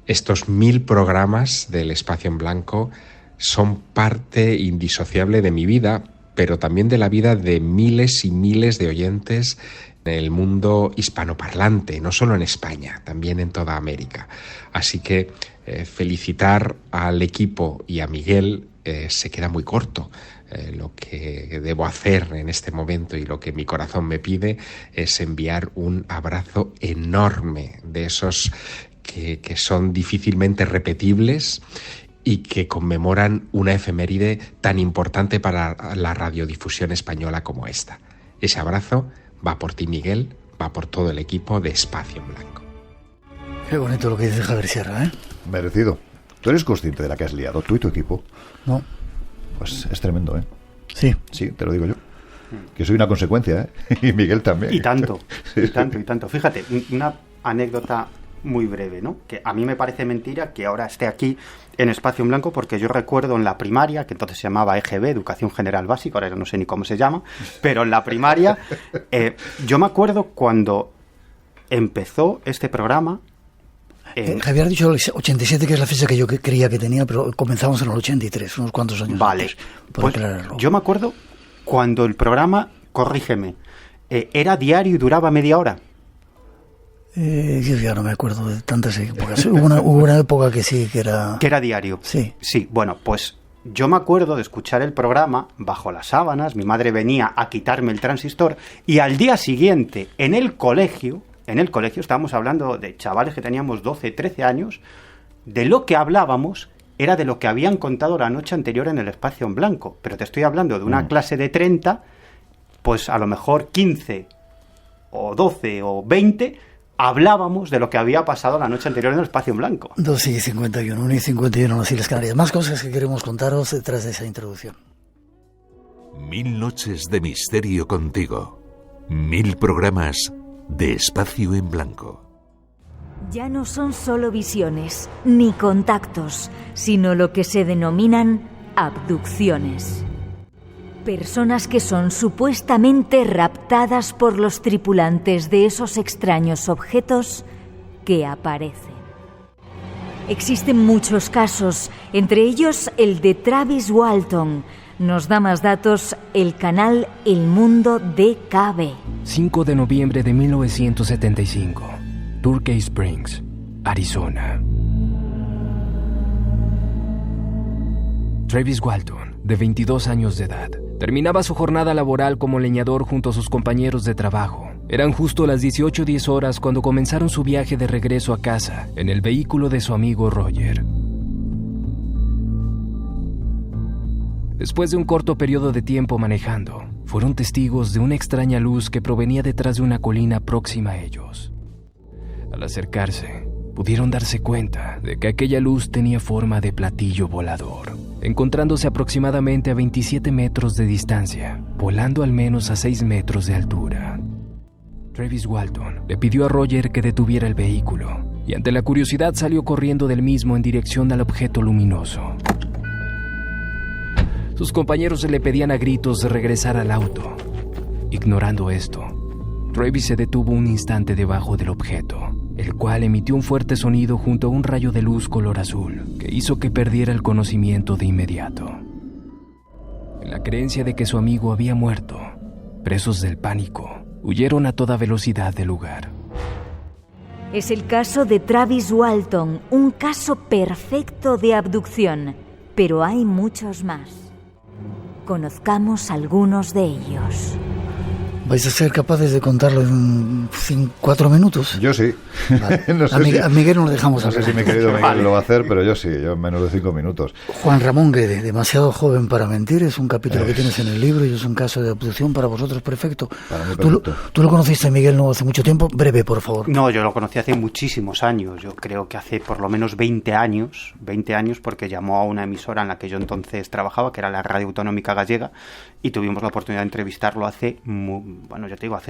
Estos 1000 programas del Espacio en Blanco son parte indisociable de mi vida, pero también de la vida de miles y miles de oyentes en el mundo hispanoparlante, no solo en España, también en toda América. Así que felicitar al equipo y a Miguel se queda muy corto. Lo que debo hacer en este momento y lo que mi corazón me pide es enviar un abrazo enorme, de esos que son difícilmente repetibles y que conmemoran una efeméride tan importante para la radiodifusión española como esta. Ese abrazo va por ti, Miguel, va por todo el equipo de Espacio en Blanco. Qué bonito lo que dice Javier Sierra, ¿eh? Merecido. ¿Tú eres consciente de la que has liado, tú y tu equipo? No. Pues es tremendo, ¿eh? Sí. Sí, te lo digo yo. Que soy una consecuencia, ¿eh? Y Miguel también. Y tanto, y tanto, y tanto. Fíjate, una anécdota muy breve, ¿no? Que a mí me parece mentira que ahora esté aquí en Espacio en Blanco, porque yo recuerdo en la primaria, que entonces se llamaba EGB, Educación General Básica, ahora no sé ni cómo se llama, pero en la primaria, yo me acuerdo cuando empezó este programa. Javier ha dicho el 87, que es la fecha que yo creía que tenía, pero comenzamos en el 83, unos cuantos años antes. Pues yo me acuerdo cuando el programa, corrígeme, era diario y duraba media hora. Yo ya no me acuerdo de tantas épocas. Hubo una época que sí, que era... Que era diario. Sí. Sí, bueno, pues yo me acuerdo de escuchar el programa bajo las sábanas, mi madre venía a quitarme el transistor y al día siguiente en el colegio estábamos hablando de chavales que teníamos 12, 13 años, de lo que hablábamos era de lo que habían contado la noche anterior en el espacio en blanco. Pero te estoy hablando de una clase de 30, pues a lo mejor 15 o 12 o 20 hablábamos de lo que había pasado la noche anterior en el espacio en blanco. 2:51, 1:51 en las Islas Canarias. Más cosas que queremos contaros detrás de esa introducción. 1000 noches de misterio contigo. 1000 programas de espacio en blanco. Ya no son solo visiones ni contactos, sino lo que se denominan abducciones. Personas que son supuestamente raptadas por los tripulantes de esos extraños objetos que aparecen. Existen muchos casos, entre ellos el de Travis Walton. Nos da más datos el canal El Mundo DKB. 5 de noviembre de 1975, Turkey Springs, Arizona. Travis Walton, de 22 años de edad, terminaba su jornada laboral como leñador junto a sus compañeros de trabajo. Eran justo las 18:10 horas cuando comenzaron su viaje de regreso a casa en el vehículo de su amigo Roger. Después de un corto periodo de tiempo manejando, fueron testigos de una extraña luz que provenía detrás de una colina próxima a ellos. Al acercarse, pudieron darse cuenta de que aquella luz tenía forma de platillo volador, encontrándose aproximadamente a 27 metros de distancia, volando al menos a 6 metros de altura. Travis Walton le pidió a Roger que detuviera el vehículo, y ante la curiosidad salió corriendo del mismo en dirección al objeto luminoso. Sus compañeros le pedían a gritos de regresar al auto. Ignorando esto, Travis se detuvo un instante debajo del objeto, el cual emitió un fuerte sonido junto a un rayo de luz color azul que hizo que perdiera el conocimiento de inmediato. En la creencia de que su amigo había muerto, presos del pánico, huyeron a toda velocidad del lugar. Es el caso de Travis Walton, un caso perfecto de abducción, pero hay muchos más. Conozcamos algunos de ellos. ¿Vais a ser capaces de contarlo en 4 minutos? Yo sí. Vale. No sé a Miguel no lo dejamos hablar. No sé si mi querido Miguel lo va a hacer, pero yo sí, yo en menos de 5 minutos. Juan Ramón Guede, demasiado joven para mentir, es un capítulo que tienes en el libro y es un caso de abducción para vosotros perfecto. Para mí perfecto. ¿Tú lo conociste, Miguel, no hace mucho tiempo? Breve, por favor. No, yo lo conocí hace muchísimos años, yo creo que hace por lo menos 20 años, porque llamó a una emisora en la que yo entonces trabajaba, que era la Radio Autonómica Gallega, y tuvimos la oportunidad de entrevistarlo hace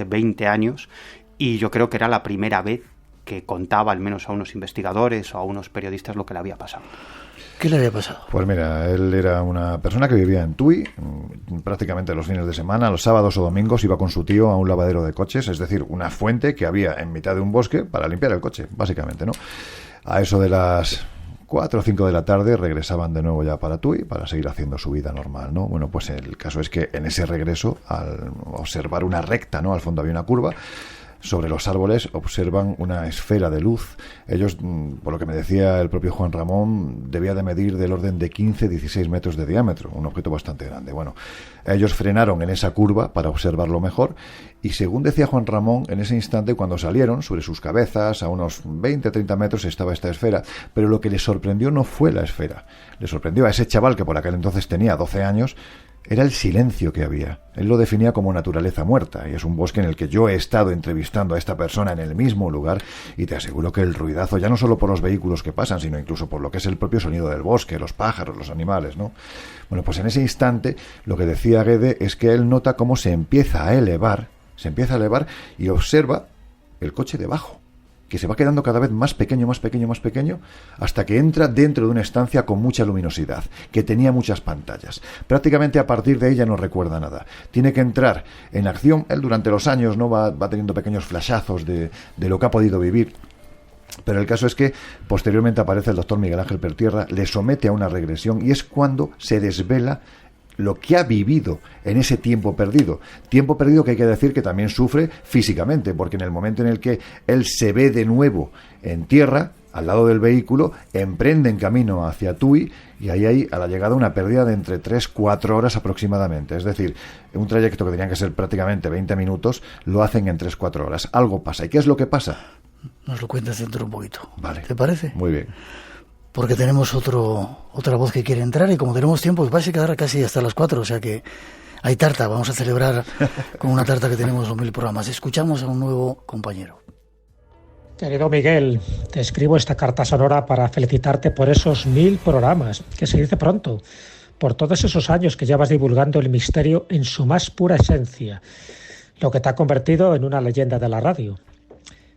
20 años, y yo creo que era la primera vez que contaba al menos a unos investigadores o a unos periodistas lo que le había pasado. ¿Qué le había pasado? Pues mira, él era una persona que vivía en Tui, prácticamente los fines de semana, los sábados o domingos iba con su tío a un lavadero de coches, es decir, una fuente que había en mitad de un bosque para limpiar el coche, básicamente, ¿no? A eso de las 4 o 5 de la tarde regresaban de nuevo ya para Tui para seguir haciendo su vida normal, ¿no? Bueno, pues el caso es que en ese regreso, al observar una recta, ¿no? Al fondo había una curva. Sobre los árboles observan una esfera de luz. Ellos, por lo que me decía el propio Juan Ramón, debía de medir del orden de 15-16 metros de diámetro, un objeto bastante grande. Bueno, ellos frenaron en esa curva para observarlo mejor y, según decía Juan Ramón, en ese instante cuando salieron, sobre sus cabezas, a unos 20-30 metros estaba esta esfera, pero lo que les sorprendió no fue la esfera. Le sorprendió a ese chaval que por aquel entonces tenía 12 años, era el silencio que había. Él lo definía como naturaleza muerta, y es un bosque en el que yo he estado entrevistando a esta persona en el mismo lugar, y te aseguro que el ruidazo, ya no solo por los vehículos que pasan, sino incluso por lo que es el propio sonido del bosque, los pájaros, los animales, ¿no? Bueno, pues en ese instante, lo que decía Guede es que él nota cómo se empieza a elevar y observa el coche debajo, que se va quedando cada vez más pequeño, hasta que entra dentro de una estancia con mucha luminosidad, que tenía muchas pantallas. Prácticamente a partir de ella no recuerda nada. Tiene que entrar en acción. Él durante los años no va teniendo pequeños flashazos de lo que ha podido vivir. Pero el caso es que posteriormente aparece el doctor Miguel Ángel Pertierra, le somete a una regresión y es cuando se desvela lo que ha vivido en ese tiempo perdido que hay que decir que también sufre físicamente, porque en el momento en el que él se ve de nuevo en tierra, al lado del vehículo, emprende en camino hacia Tui y ahí hay a la llegada una pérdida de entre 3-4 horas aproximadamente, es decir, un trayecto que tenían que ser prácticamente 20 minutos, lo hacen en 3-4 horas. Algo pasa. ¿Y qué es lo que pasa? Nos lo cuentas dentro un poquito. Vale. ¿Te parece? Muy bien. porque tenemos otra voz que quiere entrar, y como tenemos tiempo, pues vais a quedar casi hasta las 4, o sea que hay tarta. Vamos a celebrar con una tarta que tenemos los 1000 programas. Escuchamos a un nuevo compañero. Querido Miguel, te escribo esta carta sonora para felicitarte por esos 1000 programas, que se dice pronto, por todos esos años que llevas divulgando el misterio en su más pura esencia, lo que te ha convertido en una leyenda de la radio.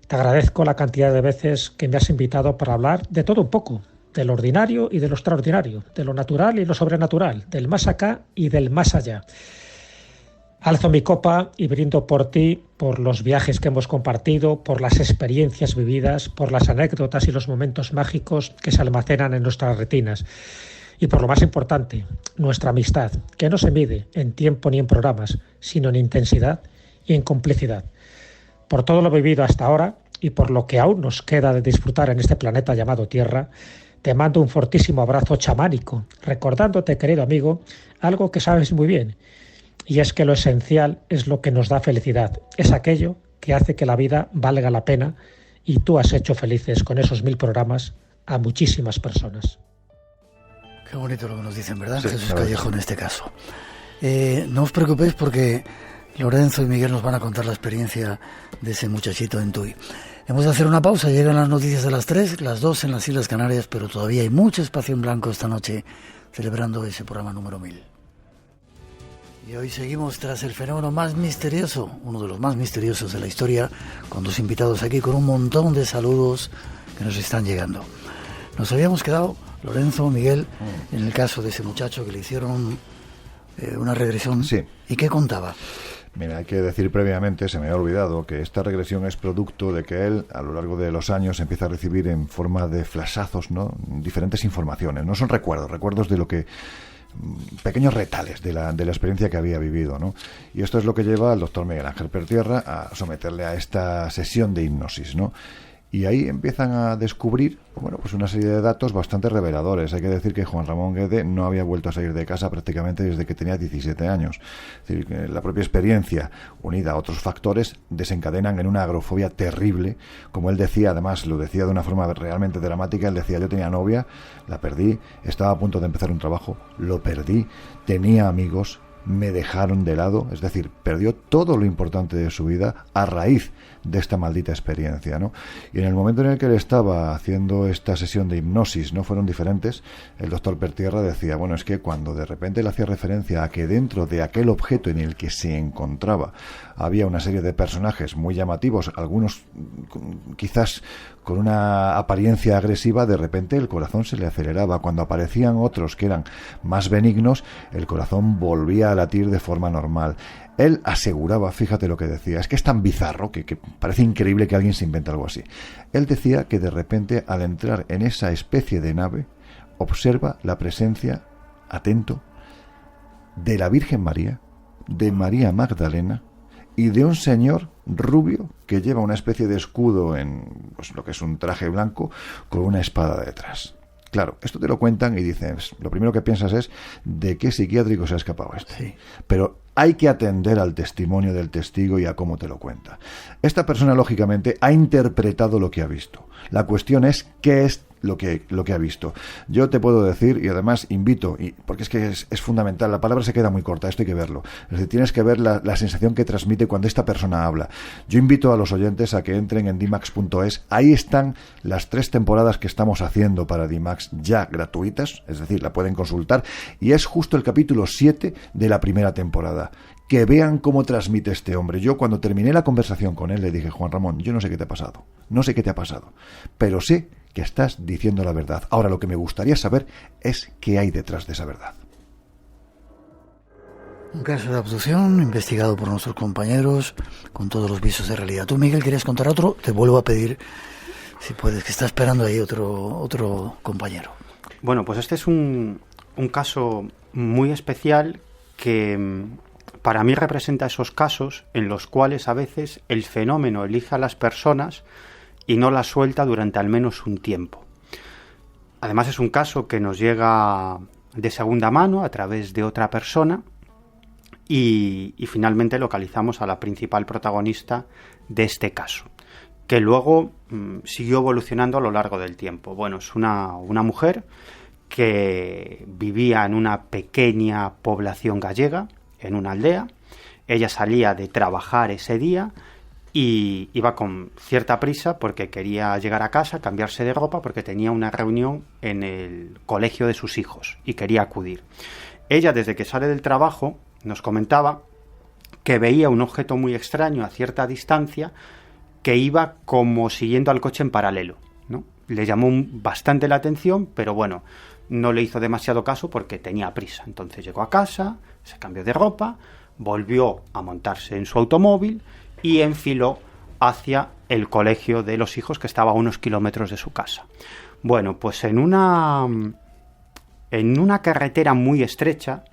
Te agradezco la cantidad de veces que me has invitado para hablar de todo un poco, de lo ordinario y de lo extraordinario, de lo natural y lo sobrenatural, del más acá y del más allá. Alzo mi copa y brindo por ti, por los viajes que hemos compartido, por las experiencias vividas, por las anécdotas y los momentos mágicos que se almacenan en nuestras retinas. Y por lo más importante, nuestra amistad, que no se mide en tiempo ni en programas, sino en intensidad y en complicidad. Por todo lo vivido hasta ahora y por lo que aún nos queda de disfrutar en este planeta llamado Tierra, te mando un fortísimo abrazo chamánico, recordándote, querido amigo, algo que sabes muy bien. Y es que lo esencial es lo que nos da felicidad, es aquello que hace que la vida valga la pena, y tú has hecho felices con esos 1000 programas a muchísimas personas. Qué bonito lo que nos dicen, ¿verdad? Sí, Jesús Callejo en este caso. No os preocupéis porque Lorenzo y Miguel nos van a contar la experiencia de ese muchachito en Tui. Hemos de hacer una pausa, llegan las noticias de las 3, las 2 en las Islas Canarias, pero todavía hay mucho espacio en blanco esta noche celebrando ese programa número 1000. Y hoy seguimos tras el fenómeno más misterioso, uno de los más misteriosos de la historia, con 2 invitados aquí con un montón de saludos que nos están llegando. Nos habíamos quedado, Lorenzo, Miguel, en el caso de ese muchacho que le hicieron una regresión. Sí. ¿Y qué contaba? Mira, hay que decir previamente, se me había olvidado, que esta regresión es producto de que él, a lo largo de los años, empieza a recibir en forma de flashazos, ¿no?, diferentes informaciones. No son recuerdos de lo que... pequeños retales de la experiencia que había vivido, ¿no? Y esto es lo que lleva al doctor Miguel Ángel Pertierra a someterle a esta sesión de hipnosis, ¿no? Y ahí empiezan a descubrir, bueno, pues una serie de datos bastante reveladores. Hay que decir que Juan Ramón Guede no había vuelto a salir de casa prácticamente desde que tenía 17 años. Es decir, que la propia experiencia, unida a otros factores, desencadenan en una agrofobia terrible. Como él decía, además lo decía de una forma realmente dramática, él decía: yo tenía novia, la perdí, estaba a punto de empezar un trabajo, lo perdí, tenía amigos, me dejaron de lado, es decir, perdió todo lo importante de su vida a raíz de esta maldita experiencia, ¿no? Y en el momento en el que él estaba haciendo esta sesión de hipnosis, no fueron diferentes. El doctor Pertierra decía, bueno, es que cuando de repente le hacía referencia a que dentro de aquel objeto en el que se encontraba había una serie de personajes muy llamativos, algunos quizás con una apariencia agresiva, de repente el corazón se le aceleraba. Cuando aparecían otros que eran más benignos, el corazón volvía a latir de forma normal. Él aseguraba, fíjate lo que decía, es que es tan bizarro que parece increíble que alguien se invente algo así. Él decía que de repente, al entrar en esa especie de nave, observa la presencia, atento, de la Virgen María, de María Magdalena y de un señor rubio que lleva una especie de escudo en, pues, lo que es un traje blanco con una espada detrás. Claro, esto te lo cuentan y dices, lo primero que piensas es ¿de qué psiquiátrico se ha escapado esto? Sí. Pero hay que atender al testimonio del testigo y a cómo te lo cuenta. Esta persona, lógicamente, ha interpretado lo que ha visto. La cuestión es qué es lo que ha visto. Yo te puedo decir, y además invito, porque es que es fundamental, la palabra se queda muy corta, esto hay que verlo. Es decir, tienes que ver la sensación que transmite cuando esta persona habla. Yo invito a los oyentes a que entren en dimax.es. Ahí están las 3 temporadas que estamos haciendo para Dimax ya gratuitas, es decir, la pueden consultar, y es justo el capítulo 7 de la primera temporada. Que vean cómo transmite este hombre. Yo cuando terminé la conversación con él le dije, Juan Ramón, yo no sé qué te ha pasado, pero sé que estás diciendo la verdad. Ahora lo que me gustaría saber es qué hay detrás de esa verdad. Un caso de abducción investigado por nuestros compañeros con todos los visos de realidad. Tú, Miguel, ¿querías contar otro? Te vuelvo a pedir, si puedes, que está esperando ahí otro compañero. Bueno, pues este es un caso muy especial que para mí representa esos casos en los cuales a veces el fenómeno elige a las personas y no las suelta durante al menos un tiempo. Además es un caso que nos llega de segunda mano a través de otra persona y finalmente localizamos a la principal protagonista de este caso, que luego siguió evolucionando a lo largo del tiempo. Bueno, es una mujer que vivía en una pequeña población gallega, en una aldea. Ella salía de trabajar ese día y iba con cierta prisa porque quería llegar a casa, cambiarse de ropa, porque tenía una reunión en el colegio de sus hijos y quería acudir. Ella, desde que sale del trabajo, nos comentaba que veía un objeto muy extraño a cierta distancia que iba como siguiendo al coche en paralelo, ¿no? Le llamó bastante la atención, pero bueno, no le hizo demasiado caso porque tenía prisa. Entonces llegó a casa, se cambió de ropa, volvió a montarse en su automóvil y enfiló hacia el colegio de los hijos, que estaba a unos kilómetros de su casa. Bueno, pues en una carretera muy estrecha,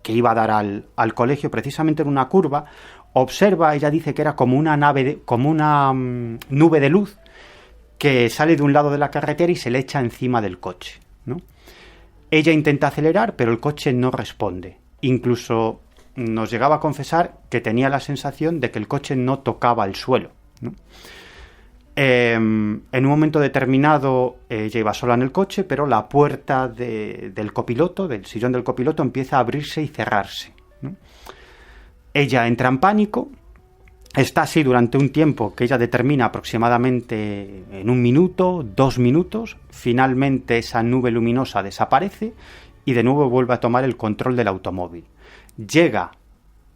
que iba a dar al colegio, precisamente en una curva, observa, ella dice que era como una nube de luz que sale de un lado de la carretera y se le echa encima del coche, ¿no? Ella intenta acelerar, pero el coche no responde. Incluso nos llegaba a confesar que tenía la sensación de que el coche no tocaba el suelo, ¿no? En un momento determinado ella iba sola en el coche, pero la puerta del copiloto, del sillón del copiloto, empieza a abrirse y cerrarse, ¿no? Ella entra en pánico, está así durante un tiempo que ella determina aproximadamente en 1 minuto, 2 minutos. Finalmente esa nube luminosa desaparece y de nuevo vuelve a tomar el control del automóvil. Llega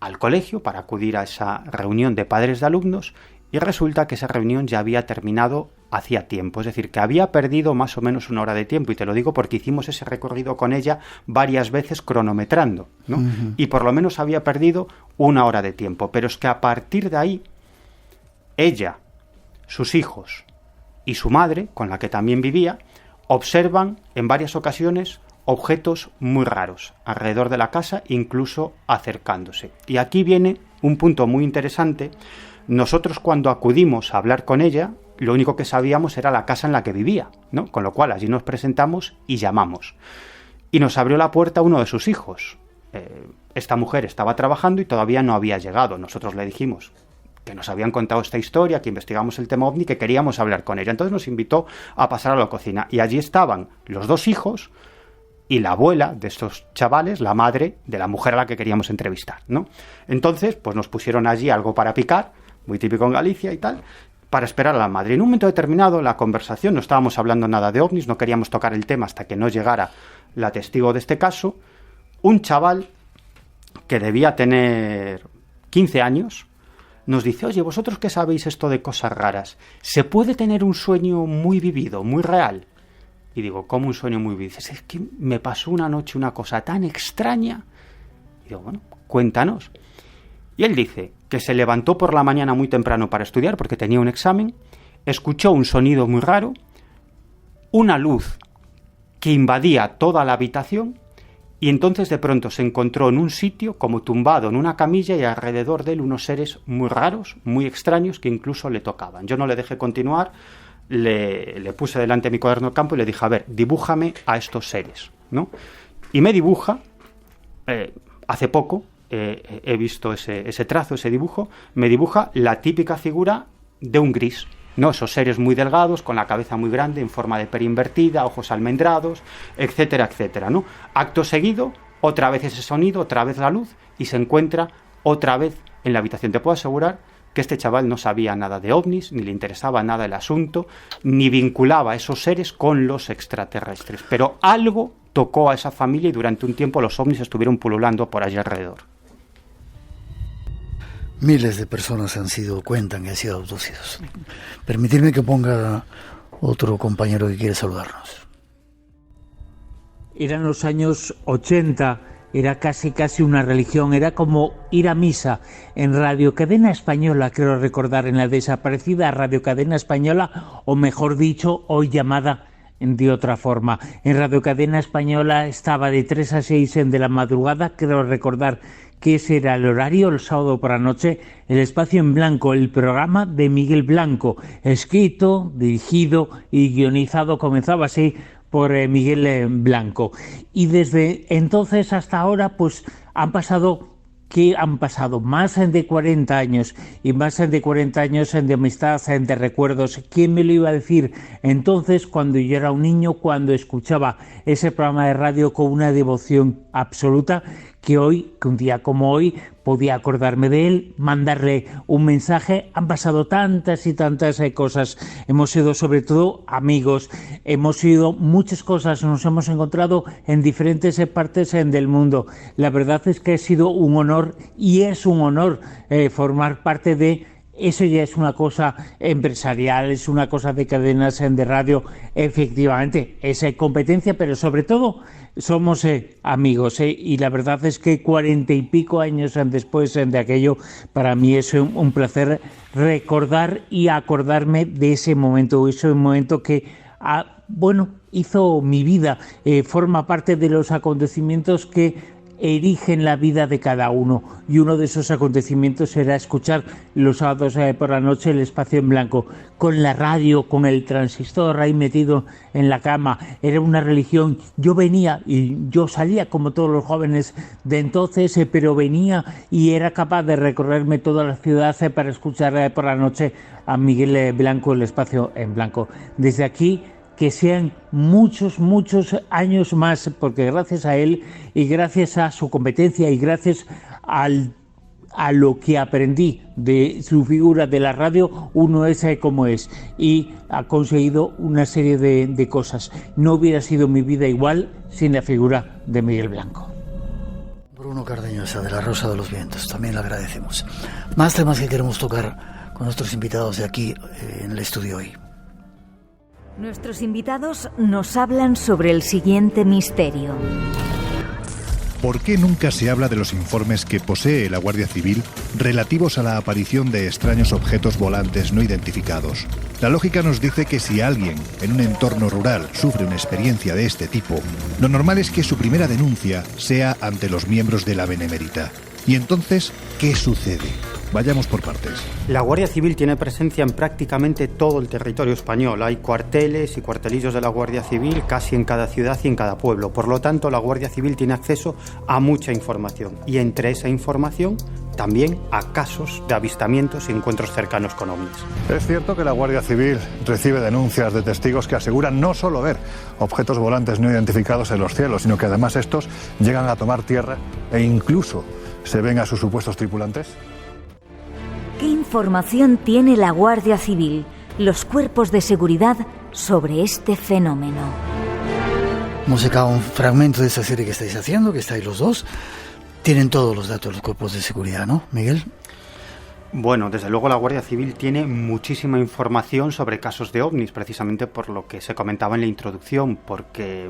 al colegio para acudir a esa reunión de padres de alumnos y resulta que esa reunión ya había terminado hacía tiempo, es decir, que había perdido más o menos 1 hora de tiempo, y te lo digo porque hicimos ese recorrido con ella varias veces cronometrando, ¿no? Uh-huh. Y por lo menos había perdido 1 hora de tiempo, pero es que a partir de ahí ella, sus hijos y su madre, con la que también vivía, observan en varias ocasiones objetos muy raros alrededor de la casa, incluso acercándose. Y aquí viene un punto muy interesante. Nosotros, cuando acudimos a hablar con ella, lo único que sabíamos era la casa en la que vivía, ¿no? Con lo cual allí nos presentamos y llamamos. Y nos abrió la puerta uno de sus hijos. Esta mujer estaba trabajando y todavía no había llegado. Nosotros le dijimos que nos habían contado esta historia, que investigamos el tema OVNI, que queríamos hablar con ella. Entonces nos invitó a pasar a la cocina. Y allí estaban los 2 hijos y la abuela de estos chavales, la madre de la mujer a la que queríamos entrevistar, ¿no? Entonces, pues nos pusieron allí algo para picar, muy típico en Galicia y tal, para esperar a la madre. En un momento determinado, la conversación, no estábamos hablando nada de ovnis, no queríamos tocar el tema hasta que no llegara la testigo de este caso. Un chaval que debía tener 15 años nos dice: oye, ¿vosotros qué sabéis esto de cosas raras? ¿Se puede tener un sueño muy vivido, muy real? Y digo, ¿cómo un sueño muy vivido? Dice, es que me pasó una noche una cosa tan extraña. Y digo, bueno, cuéntanos. Y él dice que se levantó por la mañana muy temprano para estudiar porque tenía un examen, escuchó un sonido muy raro, una luz que invadía toda la habitación, y entonces de pronto se encontró en un sitio como tumbado en una camilla y alrededor de él unos seres muy raros, muy extraños, que incluso le tocaban. Yo no le dejé continuar, le puse delante mi cuaderno de campo y le dije, a ver, dibújame a estos seres, ¿no? Y me dibuja, hace poco, he visto ese trazo, ese dibujo, me dibuja la típica figura de un gris, ¿no? Esos seres muy delgados, con la cabeza muy grande, en forma de pera invertida, ojos almendrados, etcétera, etcétera, ¿no? Acto seguido, otra vez ese sonido, otra vez la luz, y se encuentra otra vez en la habitación. Te puedo asegurar que este chaval no sabía nada de ovnis, ni le interesaba nada el asunto, ni vinculaba a esos seres con los extraterrestres. Pero algo tocó a esa familia y durante un tiempo los ovnis estuvieron pululando por allí alrededor. Miles de personas cuentan que han sido abducidos. Permitidme que ponga otro compañero que quiere saludarnos. Eran los años 80, era casi una religión, era como ir a misa en Radio Cadena Española, creo recordar, en la desaparecida Radio Cadena Española, o mejor dicho, hoy llamada de otra forma. En Radio Cadena Española estaba de 3 a 6 de la madrugada, creo recordar que ese era el horario, el sábado por la noche, el Espacio en Blanco, el programa de Miguel Blanco, escrito, dirigido y guionizado, comenzaba así, por Miguel Blanco. Y desde entonces hasta ahora, pues han pasado que han pasado más de 40 años y más de 40 años de amistad, de recuerdos. ¿Quién me lo iba a decir entonces, cuando yo era un niño, cuando escuchaba ese programa de radio con una devoción absoluta, que un día como hoy, podía acordarme de él, mandarle un mensaje? Han pasado tantas y tantas cosas. Hemos sido sobre todo amigos, hemos sido muchas cosas, nos hemos encontrado en diferentes partes del mundo. La verdad es que ha sido un honor, y es un honor formar parte de... Eso ya es una cosa empresarial, es una cosa de cadenas de radio, efectivamente, es competencia, pero sobre todo somos amigos, y la verdad es que 40 y pico años después de aquello, para mí es un placer recordar y acordarme de ese momento que, hizo mi vida, forma parte de los acontecimientos que erigen la vida de cada uno, y uno de esos acontecimientos era escuchar los sábados por la noche el Espacio en Blanco, con la radio, con el transistor ahí metido en la cama. Era una religión. Yo venía y yo salía como todos los jóvenes de entonces, pero venía y era capaz de recorrerme toda la ciudad para escuchar por la noche a Miguel Blanco, el Espacio en Blanco. Desde aquí, que sean muchos años más, porque gracias a él y gracias a su competencia y gracias a lo que aprendí de su figura de la radio, uno es como es, y ha conseguido una serie de cosas. No hubiera sido mi vida igual sin la figura de Miguel Blanco. Bruno Cardeñosa, de La Rosa de los Vientos, también le agradecemos. Más temas que queremos tocar con nuestros invitados de aquí en el estudio hoy. Nuestros invitados nos hablan sobre el siguiente misterio. ¿Por qué nunca se habla de los informes que posee la Guardia Civil relativos a la aparición de extraños objetos volantes no identificados? La lógica nos dice que si alguien en un entorno rural sufre una experiencia de este tipo, lo normal es que su primera denuncia sea ante los miembros de la Benemérita. ¿Y entonces qué sucede? Vayamos por partes. La Guardia Civil tiene presencia en prácticamente todo el territorio español. Hay cuarteles y cuartelillos de la Guardia Civil casi en cada ciudad y en cada pueblo. Por lo tanto, la Guardia Civil tiene acceso a mucha información. Y entre esa información, también a casos de avistamientos y encuentros cercanos con ovnis. Es cierto que la Guardia Civil recibe denuncias de testigos que aseguran no solo ver objetos volantes no identificados en los cielos, sino que además estos llegan a tomar tierra e incluso se ven a sus supuestos tripulantes. ¿Qué información tiene la Guardia Civil, los cuerpos de seguridad, sobre este fenómeno? Hemos sacado un fragmento de esa serie que estáis haciendo, que estáis los dos. Tienen todos los datos los cuerpos de seguridad, ¿no, Miguel? Bueno, desde luego la Guardia Civil tiene muchísima información sobre casos de ovnis, precisamente por lo que se comentaba en la introducción, porque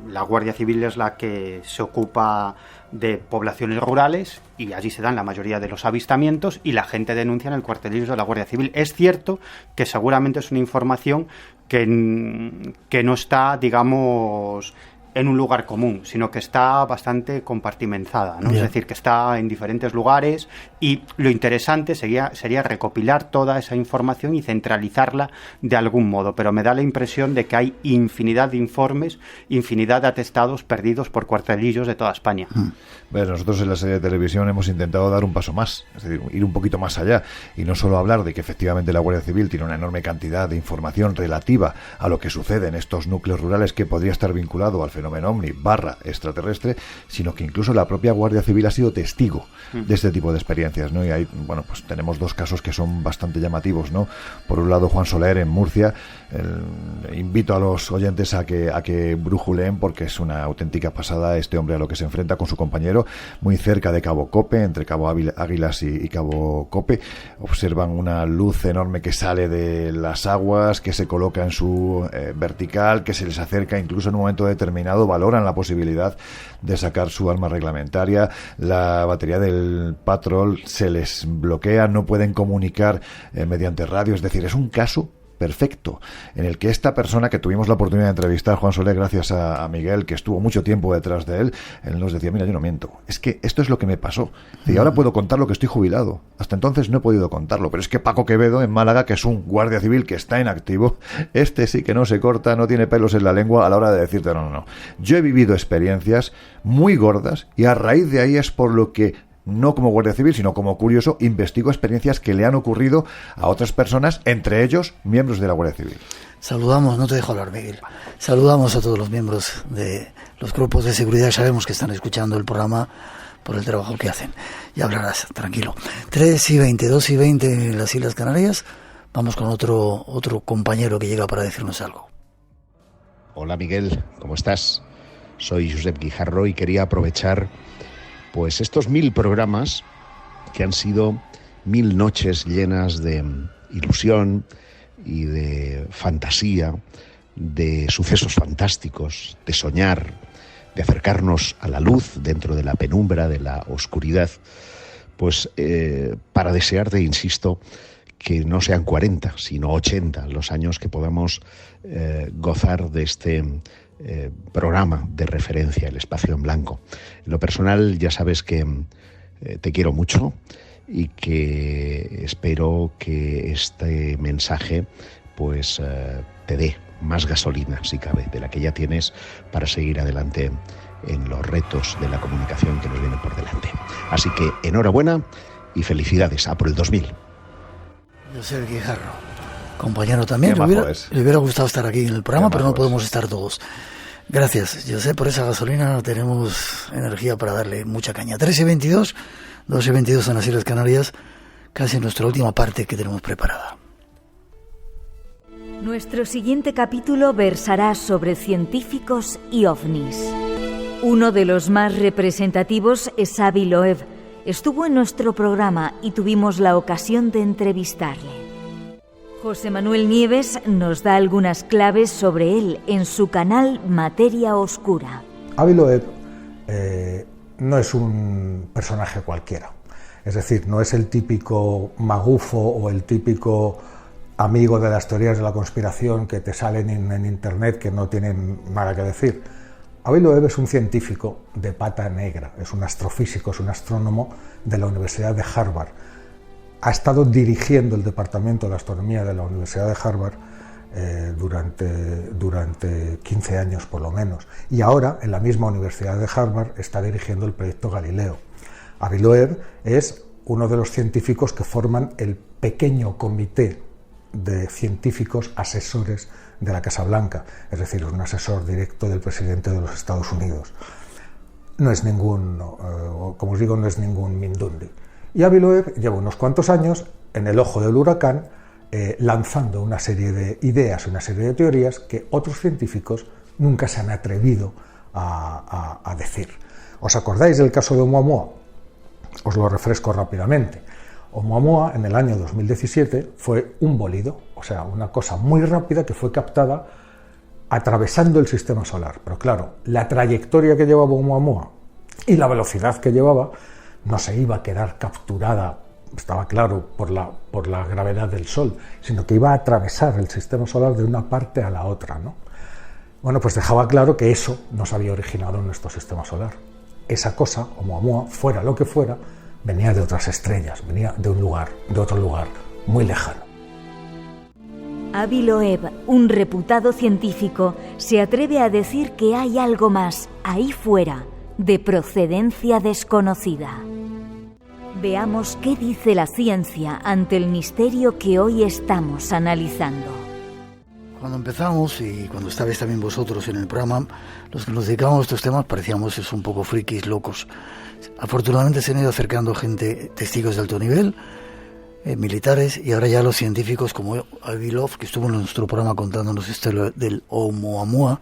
la Guardia Civil es la que se ocupa de poblaciones rurales y allí se dan la mayoría de los avistamientos y la gente denuncia en el cuartelillo de la Guardia Civil. Es cierto que seguramente es una información que no está, digamos, en un lugar común, sino que está bastante compartimentada, ¿no? Es decir, que está en diferentes lugares, y lo interesante sería recopilar toda esa información y centralizarla de algún modo, pero me da la impresión de que hay infinidad de informes, infinidad de atestados perdidos por cuartelillos de toda España. Bueno, nosotros en la serie de televisión hemos intentado dar un paso más, es decir, ir un poquito más allá, y no solo hablar de que efectivamente la Guardia Civil tiene una enorme cantidad de información relativa a lo que sucede en estos núcleos rurales que podría estar vinculado al fenómeno ovni / extraterrestre, sino que incluso la propia Guardia Civil ha sido testigo de este tipo de experiencias, ¿no? Y ahí, bueno, pues tenemos dos casos que son bastante llamativos, ¿no? Por un lado, Juan Soler en Murcia. Invito a los oyentes a que brújulen, porque es una auténtica pasada este hombre a lo que se enfrenta con su compañero, muy cerca de Cabo Cope, entre Cabo Águilas y Cabo Cope. Observan una luz enorme que sale de las aguas, que se coloca en su vertical, que se les acerca, incluso en un momento determinado valoran la posibilidad de sacar su arma reglamentaria. La batería del Patrol se les bloquea, no pueden comunicar mediante radio. Es decir, es un caso perfecto, en el que esta persona que tuvimos la oportunidad de entrevistar, Juan Soler, gracias a Miguel, que estuvo mucho tiempo detrás de él nos decía, mira, yo no miento, es que esto es lo que me pasó, y ahora puedo contar lo que estoy jubilado, hasta entonces no he podido contarlo, pero es que Paco Quevedo en Málaga, que es un guardia civil que está en activo, este sí que no se corta, no tiene pelos en la lengua a la hora de decirte, no, yo he vivido experiencias muy gordas, y a raíz de ahí es por lo que no como guardia civil, sino como curioso, investigo experiencias que le han ocurrido a otras personas, entre ellos miembros de la Guardia Civil. Saludamos, no te dejo hablar, Miguel. Saludamos a todos los miembros de los grupos de seguridad. Sabemos que están escuchando el programa por el trabajo que hacen. Ya hablarás, tranquilo. 3:20, 2:20 en las Islas Canarias. Vamos con otro compañero que llega para decirnos algo. Hola Miguel, ¿cómo estás? Soy Josep Guijarro y quería aprovechar pues estos 1000 programas que han sido 1000 noches llenas de ilusión y de fantasía, de sucesos fantásticos, de soñar, de acercarnos a la luz dentro de la penumbra, de la oscuridad, pues para desearte, insisto, que no sean 40, sino 80 los años que podamos gozar de este programa de referencia, El Espacio en Blanco. En lo personal ya sabes que te quiero mucho y que espero que este mensaje pues te dé más gasolina, si cabe, de la que ya tienes para seguir adelante en los retos de la comunicación que nos vienen por delante. Así que enhorabuena y felicidades a por el 2000. José Guijarro, compañero también. Le hubiera gustado estar aquí en el programa, pero no podemos estar todos. Gracias, José, por esa gasolina. Tenemos energía para darle mucha caña. 13:22, 12:22 en las Islas Canarias, casi nuestra última parte que tenemos preparada. Nuestro siguiente capítulo versará sobre científicos y ovnis. Uno de los más representativos es Avi Loeb. Estuvo en nuestro programa y tuvimos la ocasión de entrevistarle. José Manuel Nieves nos da algunas claves sobre él en su canal Materia Oscura. Avi Loeb no es un personaje cualquiera. Es decir, no es el típico magufo o el típico amigo de las teorías de la conspiración que te salen en internet que no tienen nada que decir. Avi Loeb es un científico de pata negra, es un astrofísico, es un astrónomo de la Universidad de Harvard. Ha estado dirigiendo el Departamento de Astronomía de la Universidad de Harvard durante 15 años por lo menos. Y ahora, en la misma Universidad de Harvard, está dirigiendo el proyecto Galileo. Avi Loeb es uno de los científicos que forman el pequeño comité de científicos asesores de la Casa Blanca, es decir, un asesor directo del presidente de los Estados Unidos. No es ningún, como os digo, no es ningún mindundi. Y Avi Loeb lleva unos cuantos años en el ojo del huracán, lanzando una serie de ideas, una serie de teorías que otros científicos nunca se han atrevido a decir. ¿Os acordáis del caso de Oumuamua? Os lo refresco rápidamente. Oumuamua en el año 2017 fue un bólido, o sea, una cosa muy rápida que fue captada atravesando el sistema solar. Pero claro, la trayectoria que llevaba Oumuamua y la velocidad que llevaba no se iba a quedar capturada, estaba claro, por la gravedad del Sol, sino que iba a atravesar el sistema solar de una parte a la otra, ¿no? Bueno, pues dejaba claro que eso no se había originado en nuestro sistema solar. Esa cosa, Oumuamua, fuera lo que fuera, venía de otras estrellas, venía de otro lugar muy lejano. Avi Loeb, un reputado científico, se atreve a decir que hay algo más ahí fuera, de procedencia desconocida. Veamos qué dice la ciencia ante el misterio que hoy estamos analizando. Cuando empezamos y cuando estabais también vosotros en el programa, los que nos dedicamos a estos temas parecíamos un poco frikis, locos. Afortunadamente se han ido acercando gente, testigos de alto nivel, militares, y ahora ya los científicos como Avi Loeb, que estuvo en nuestro programa contándonos esto del Oumuamua,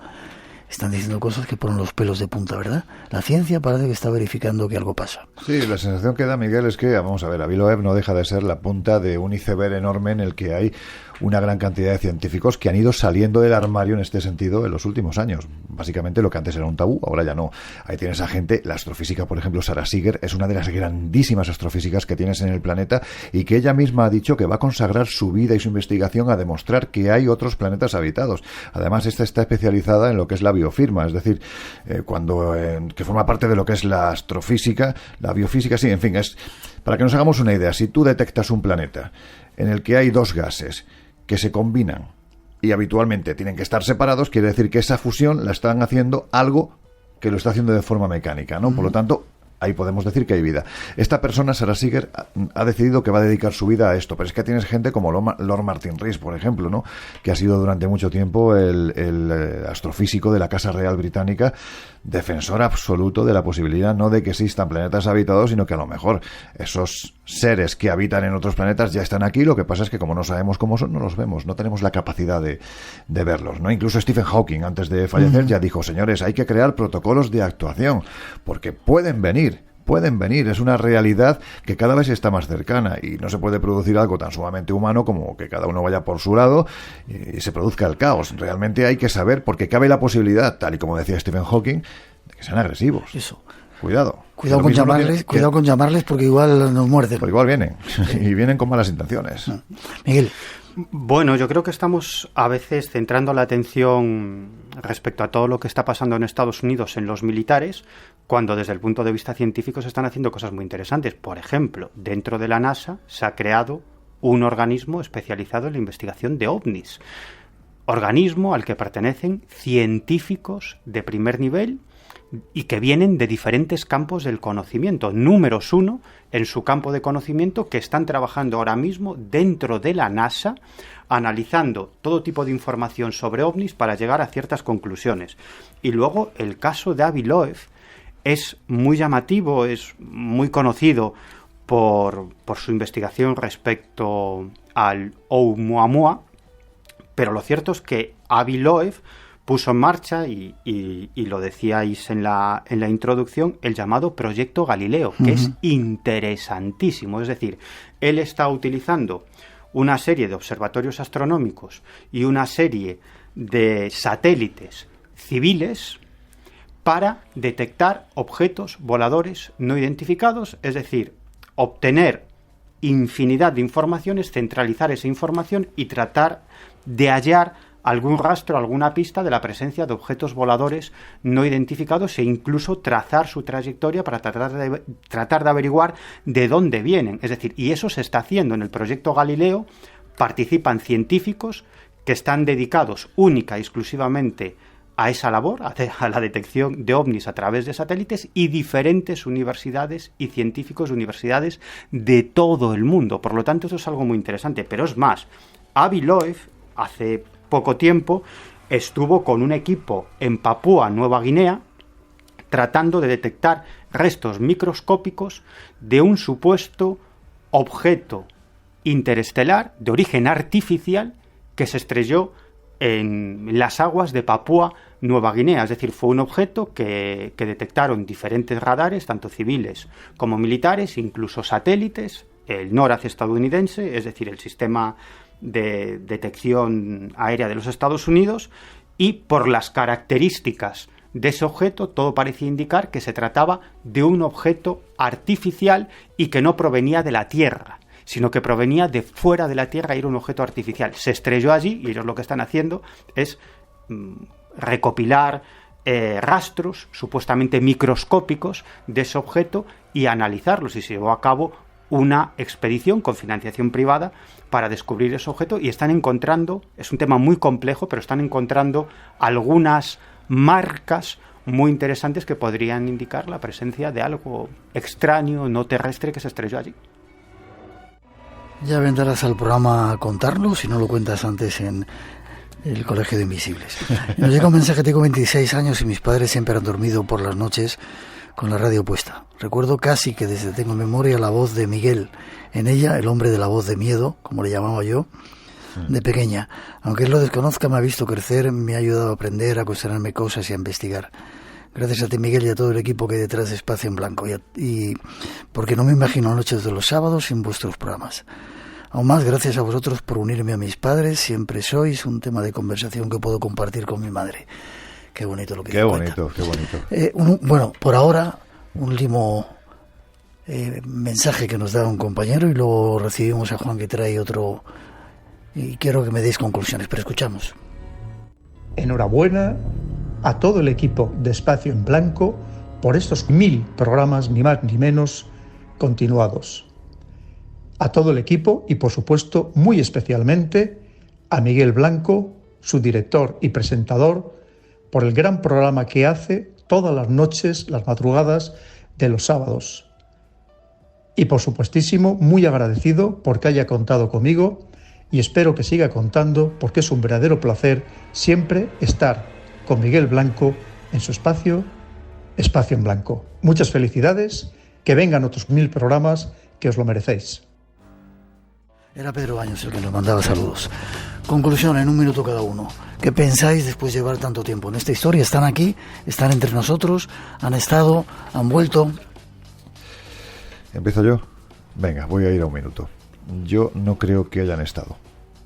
están diciendo cosas que ponen los pelos de punta, ¿verdad? La ciencia parece que está verificando que algo pasa. Sí, la sensación que da, Miguel, es que, vamos a ver, Avi Loeb no deja de ser la punta de un iceberg enorme en el que hay una gran cantidad de científicos que han ido saliendo del armario en este sentido en los últimos años. Básicamente lo que antes era un tabú, ahora ya no. Ahí tienes a gente, la astrofísica, por ejemplo, Sara Seager, es una de las grandísimas astrofísicas que tienes en el planeta y que ella misma ha dicho que va a consagrar su vida y su investigación a demostrar que hay otros planetas habitados. Además, esta está especializada en lo que es la biofirma, es decir, que forma parte de lo que es la astrofísica, la biofísica, sí, en fin, es para que nos hagamos una idea. Si tú detectas un planeta en el que hay dos gases que se combinan y habitualmente tienen que estar separados, quiere decir que esa fusión la están haciendo algo que lo está haciendo de forma mecánica, ¿no? Por lo tanto, ahí podemos decir que hay vida. Esta persona, Sarah Seeger, ha decidido que va a dedicar su vida a esto, pero es que tienes gente como Lord Martin Rees, por ejemplo, ¿no? Que ha sido durante mucho tiempo el astrofísico de la Casa Real Británica, defensor absoluto de la posibilidad no de que existan planetas habitados, sino que a lo mejor esos seres que habitan en otros planetas ya están aquí. Lo que pasa es que como no sabemos cómo son, no los vemos, no tenemos la capacidad de verlos, ¿no? Incluso Stephen Hawking, antes de fallecer, ya dijo: señores, hay que crear protocolos de actuación, porque pueden venir, es una realidad que cada vez está más cercana y no se puede producir algo tan sumamente humano como que cada uno vaya por su lado y se produzca el caos. Realmente hay que saber, porque cabe la posibilidad, tal y como decía Stephen Hawking, de que sean agresivos. Eso. Cuidado. Cuidado con llamarles porque igual nos muerden. Porque igual vienen, y vienen con malas intenciones. Miguel. Bueno, yo creo que estamos a veces centrando la atención respecto a todo lo que está pasando en Estados Unidos en los militares, cuando desde el punto de vista científico se están haciendo cosas muy interesantes. Por ejemplo, dentro de la NASA se ha creado un organismo especializado en la investigación de ovnis. Organismo al que pertenecen científicos de primer nivel y que vienen de diferentes campos del conocimiento, números uno en su campo de conocimiento, que están trabajando ahora mismo dentro de la NASA, analizando todo tipo de información sobre ovnis para llegar a ciertas conclusiones. Y luego el caso de Avi Loeb es muy llamativo, es muy conocido por su investigación respecto al Oumuamua, pero lo cierto es que Avi Loeb puso en marcha, y lo decíais en la introducción, el llamado Proyecto Galileo, que es interesantísimo. Es decir, él está utilizando una serie de observatorios astronómicos y una serie de satélites civiles para detectar objetos voladores no identificados, es decir, obtener infinidad de informaciones, centralizar esa información y tratar de hallar algún rastro, alguna pista de la presencia de objetos voladores no identificados, e incluso trazar su trayectoria para tratar de averiguar de dónde vienen. Es decir, y eso se está haciendo en el proyecto Galileo. Participan científicos que están dedicados única y exclusivamente a esa labor, a la detección de ovnis a través de satélites, y diferentes universidades y científicos de universidades de todo el mundo. Por lo tanto, eso es algo muy interesante. Pero es más, Avi Loeb hace poco tiempo estuvo con un equipo en Papúa Nueva Guinea tratando de detectar restos microscópicos de un supuesto objeto interestelar de origen artificial que se estrelló en las aguas de Papúa Nueva Guinea. Es decir, fue un objeto que detectaron diferentes radares, tanto civiles como militares, incluso satélites, el NORAD estadounidense, es decir, el sistema de detección aérea de los Estados Unidos, y por las características de ese objeto todo parecía indicar que se trataba de un objeto artificial y que no provenía de la Tierra, sino que provenía de fuera de la Tierra y era un objeto artificial. Se estrelló allí y ellos lo que están haciendo es recopilar rastros supuestamente microscópicos de ese objeto y analizarlos, y se llevó a cabo una expedición con financiación privada para descubrir ese objeto, y están encontrando, es un tema muy complejo, pero están encontrando algunas marcas muy interesantes que podrían indicar la presencia de algo extraño, no terrestre, que se estrelló allí. Ya vendrás al programa a contarlo, si no lo cuentas antes en el Colegio de Invisibles. Nos llega un mensaje: tengo 26 años y mis padres siempre han dormido por las noches con la radio puesta. Recuerdo casi que desde tengo memoria la voz de Miguel, en ella el hombre de la voz de miedo, como le llamaba yo, de pequeña. Aunque él lo desconozca, me ha visto crecer, me ha ayudado a aprender, a cuestionarme cosas y a investigar. Gracias a ti, Miguel, y a todo el equipo que hay detrás de Espacio en Blanco. Y porque no me imagino noches de los sábados sin vuestros programas. Aún más, gracias a vosotros por unirme a mis padres. Siempre sois un tema de conversación que puedo compartir con mi madre. Qué bonito lo que Qué bonito, qué bonito. Bueno, por ahora, un último mensaje que nos da un compañero, y luego recibimos a Juan, que trae otro, y quiero que me deis conclusiones, pero escuchamos. Enhorabuena a todo el equipo de Espacio en Blanco por estos 1000 programas, ni más ni menos, continuados. A todo el equipo y, por supuesto, muy especialmente a Miguel Blanco, su director y presentador, por el gran programa que hace todas las noches, las madrugadas, de los sábados. Y por supuestísimo, muy agradecido porque haya contado conmigo y espero que siga contando porque es un verdadero placer siempre estar con Miguel Blanco en su Espacio en Blanco. Muchas felicidades, que vengan otros 1000 programas, que os lo merecéis. Era Pedro Baños el que nos mandaba saludos. Conclusión en 1 minuto cada uno. ¿Qué pensáis después de llevar tanto tiempo en esta historia? ¿Están aquí? ¿Están entre nosotros? ¿Han estado? ¿Han vuelto? ¿Empiezo yo? Venga, voy a ir a 1 minuto. Yo no creo que hayan estado.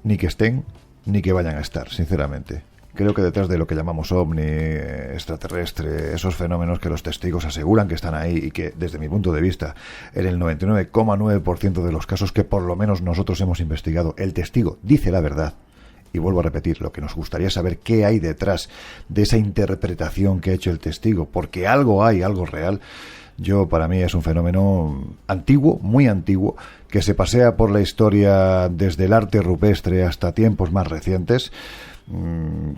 Ni que estén, ni que vayan a estar, sinceramente. Creo que detrás de lo que llamamos ovni, extraterrestre, esos fenómenos que los testigos aseguran que están ahí y que, desde mi punto de vista, en el 99,9% de los casos que por lo menos nosotros hemos investigado, el testigo dice la verdad. Y vuelvo a repetir, lo que nos gustaría saber qué hay detrás de esa interpretación que ha hecho el testigo, porque algo hay, algo real. Para mí es un fenómeno antiguo, muy antiguo, que se pasea por la historia desde el arte rupestre hasta tiempos más recientes,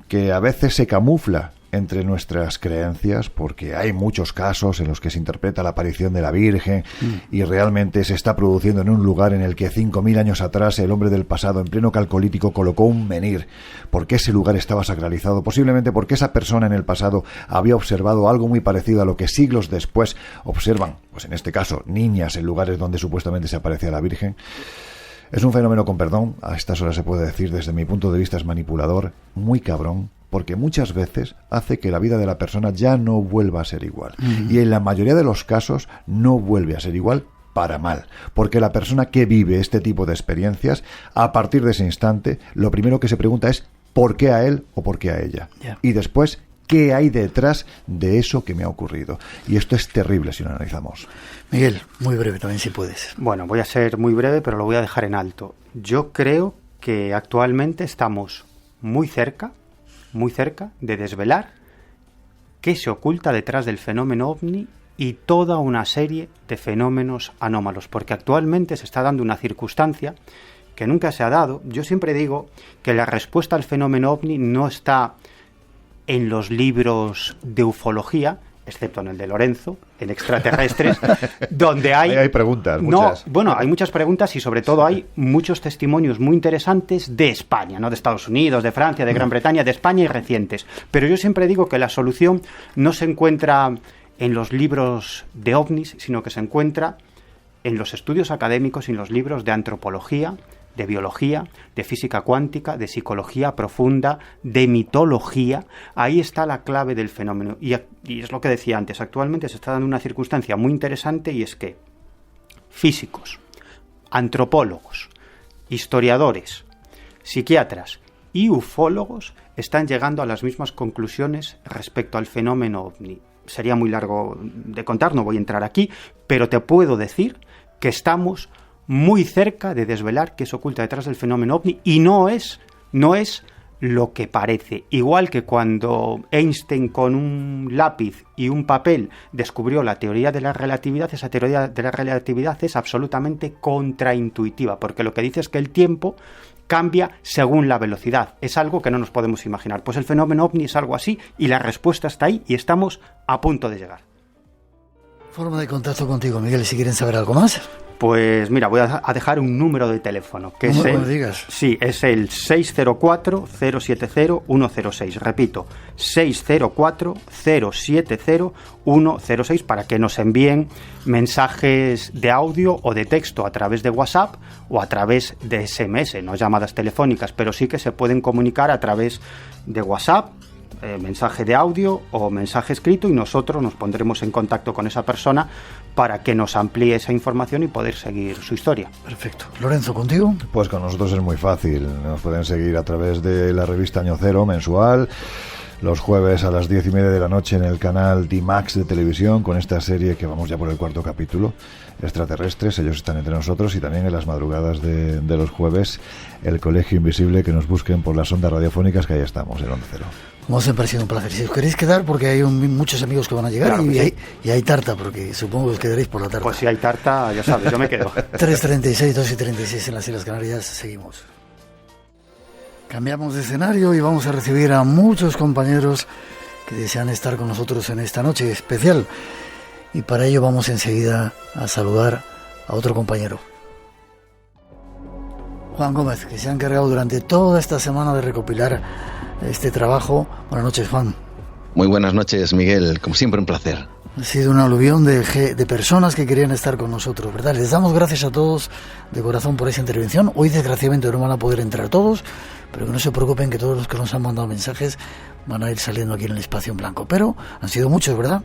que a veces se camufla entre nuestras creencias, porque hay muchos casos en los que se interpreta la aparición de la Virgen y realmente se está produciendo en un lugar en el que 5.000 años atrás el hombre del pasado, en pleno calcolítico, colocó un menhir, porque ese lugar estaba sacralizado, posiblemente porque esa persona en el pasado había observado algo muy parecido a lo que siglos después observan, pues en este caso, niñas en lugares donde supuestamente se aparecía la Virgen. Es un fenómeno, con perdón, a estas horas se puede decir, desde mi punto de vista es manipulador, muy cabrón, porque muchas veces hace que la vida de la persona ya no vuelva a ser igual. Y en la mayoría de los casos no vuelve a ser igual para mal, porque la persona que vive este tipo de experiencias, a partir de ese instante, lo primero que se pregunta es ¿por qué a él o por qué a ella? Y después, ¿qué hay detrás de eso que me ha ocurrido? Y esto es terrible si lo analizamos. Miguel, muy breve también si puedes. Bueno, voy a ser muy breve, pero lo voy a dejar en alto. Yo creo que actualmente estamos muy cerca de desvelar qué se oculta detrás del fenómeno ovni y toda una serie de fenómenos anómalos, porque actualmente se está dando una circunstancia que nunca se ha dado. Yo siempre digo que la respuesta al fenómeno ovni no está en los libros de ufología, excepto en el de Lorenzo, en Extraterrestres, donde hay preguntas, muchas. Hay muchas preguntas y sobre todo hay muchos testimonios muy interesantes de España, no de Estados Unidos, de Francia, de Gran Bretaña, de España y recientes. Pero yo siempre digo que la solución no se encuentra en los libros de ovnis, sino que se encuentra en los estudios académicos y en los libros de antropología, de biología, de física cuántica, de psicología profunda, de mitología. Ahí está la clave del fenómeno. Y es lo que decía antes, actualmente se está dando una circunstancia muy interesante y es que físicos, antropólogos, historiadores, psiquiatras y ufólogos están llegando a las mismas conclusiones respecto al fenómeno ovni. Sería muy largo de contar, no voy a entrar aquí, pero te puedo decir que estamos muy cerca de desvelar qué se oculta detrás del fenómeno ovni y no es lo que parece. Igual que cuando Einstein con un lápiz y un papel descubrió la teoría de la relatividad, esa teoría de la relatividad es absolutamente contraintuitiva, porque lo que dice es que el tiempo cambia según la velocidad. Es algo que no nos podemos imaginar. Pues el fenómeno ovni es algo así y la respuesta está ahí y estamos a punto de llegar. Forma de contacto contigo, Miguel, si quieren saber algo más. Pues mira, voy a dejar un número de teléfono, que es el 604-070-106. Repito, 604-070-106 para que nos envíen mensajes de audio o de texto a través de WhatsApp o a través de SMS, no llamadas telefónicas, pero sí que se pueden comunicar a través de WhatsApp, mensaje de audio o mensaje escrito, y nosotros nos pondremos en contacto con esa persona para que nos amplíe esa información y poder seguir su historia. Perfecto. Lorenzo, ¿contigo? Pues con nosotros es muy fácil. Nos pueden seguir a través de la revista Año Cero mensual, los jueves a las 10:30 de la noche en el canal D-Max de televisión, con esta serie que vamos ya por el 4º capítulo, Extraterrestres, ellos están entre nosotros, y también en las madrugadas de los jueves, el Colegio Invisible, que nos busquen por las ondas radiofónicas, que ahí estamos, en Onda Cero. Como siempre ha sido un placer. Si os queréis quedar, porque hay muchos amigos que van a llegar, claro, y hay tarta, porque supongo que os quedaréis por la tarta. Pues si hay tarta, ya sabes, yo me quedo. 3:36, 2:36 en las Islas Canarias, seguimos. Cambiamos de escenario y vamos a recibir a muchos compañeros que desean estar con nosotros en esta noche especial. y para ello vamos enseguida a saludar a otro compañero. Juan Gómez, que se ha encargado durante toda esta semana de recopilar este trabajo. Buenas noches, Juan. Muy buenas noches, Miguel. Como siempre, un placer. Ha sido un aluvión de personas que querían estar con nosotros, ¿verdad? Les damos gracias a todos de corazón por esa intervención. Hoy, desgraciadamente, no van a poder entrar todos, pero que no se preocupen, que todos los que nos han mandado mensajes van a ir saliendo aquí en el Espacio en Blanco. Pero han sido muchos, ¿verdad?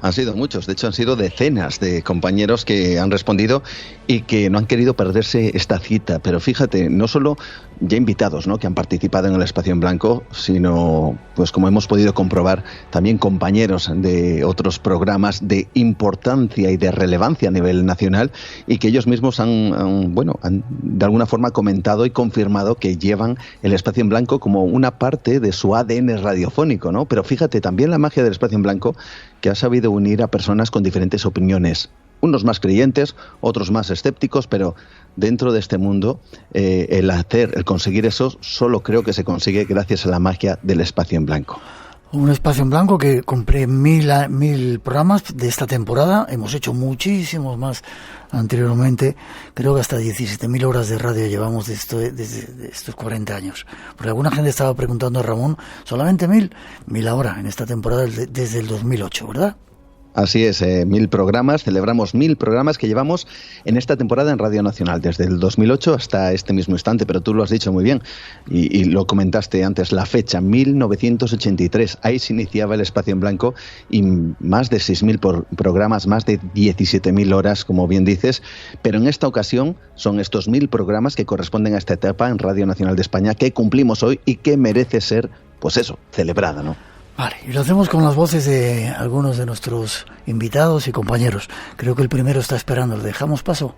Han sido muchos, de hecho han sido decenas de compañeros que han respondido y que no han querido perderse esta cita. Pero fíjate, no solo ya invitados, ¿no?, que han participado en el Espacio en Blanco, sino, pues como hemos podido comprobar, también compañeros de otros programas de importancia y de relevancia a nivel nacional, y que ellos mismos han de alguna forma comentado y confirmado que llevan el Espacio en Blanco como una parte de su ADN radiofónico, ¿no? Pero fíjate, también la magia del Espacio en Blanco, que ha sabido unir a personas con diferentes opiniones, unos más creyentes, otros más escépticos, pero dentro de este mundo el conseguir eso solo creo que se consigue gracias a la magia del Espacio en Blanco. Un Espacio en Blanco que cumple 1000 programas de esta temporada. Hemos hecho muchísimos más anteriormente. Creo que hasta 17.000 horas de radio llevamos de estos 40 años. Porque alguna gente estaba preguntando a Ramón, solamente 1000 ahora en esta temporada desde el 2008, ¿verdad? Así es, 1000 programas, celebramos 1000 programas que llevamos en esta temporada en Radio Nacional, desde el 2008 hasta este mismo instante, pero tú lo has dicho muy bien y lo comentaste antes, la fecha, 1983, ahí se iniciaba el Espacio en Blanco y más de 6.000 programas, más de 17.000 horas, como bien dices, pero en esta ocasión son estos 1000 programas que corresponden a esta etapa en Radio Nacional de España que cumplimos hoy y que merece ser, pues eso, celebrada, ¿no? Vale, y lo hacemos con las voces de algunos de nuestros invitados y compañeros. Creo que el primero está esperando. ¿Le dejamos paso?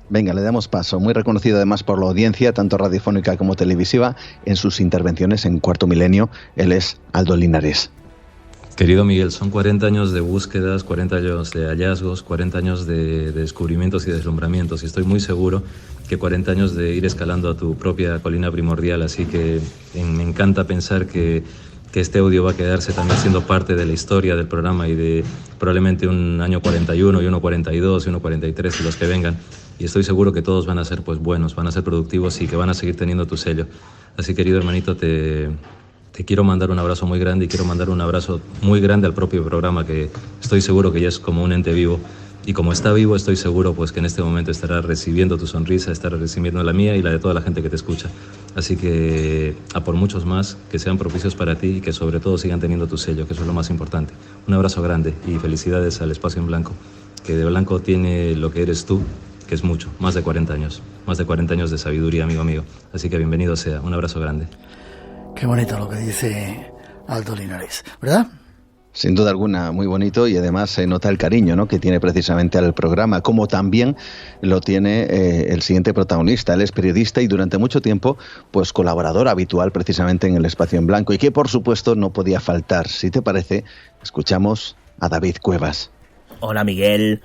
Venga, le damos paso. Muy reconocido además por la audiencia, tanto radiofónica como televisiva, en sus intervenciones en Cuarto Milenio. Él es Aldo Linares. Querido Miguel, son 40 años de búsquedas, 40 años de hallazgos, 40 años de descubrimientos y deslumbramientos. Y estoy muy seguro que 40 años de ir escalando a tu propia colina primordial. Así que me encanta pensar que este audio va a quedarse también siendo parte de la historia del programa y de probablemente un año 41 y uno 42 y uno 43 y los que vengan. Y estoy seguro que todos van a ser pues buenos, van a ser productivos y que van a seguir teniendo tu sello. Así, querido hermanito, te quiero mandar un abrazo muy grande y quiero mandar un abrazo muy grande al propio programa, que estoy seguro que ya es como un ente vivo. Y como está vivo, estoy seguro pues que en este momento estará recibiendo tu sonrisa, estará recibiendo la mía y la de toda la gente que te escucha. Así que a por muchos más que sean propicios para ti y que sobre todo sigan teniendo tu sello, que eso es lo más importante. Un abrazo grande y felicidades al Espacio en Blanco, que de blanco tiene lo que eres tú, que es mucho, más de 40 años. Más de 40 años de sabiduría, amigo mío. Así que bienvenido sea. Un abrazo grande. Qué bonito lo que dice Aldo Linares, ¿verdad? Sin duda alguna, muy bonito, y además se nota el cariño, ¿no?, que tiene precisamente al programa, como también lo tiene el siguiente protagonista. Él es periodista y durante mucho tiempo pues colaborador habitual precisamente en el Espacio en Blanco, y que por supuesto no podía faltar. Si te parece, escuchamos a David Cuevas. Hola Miguel,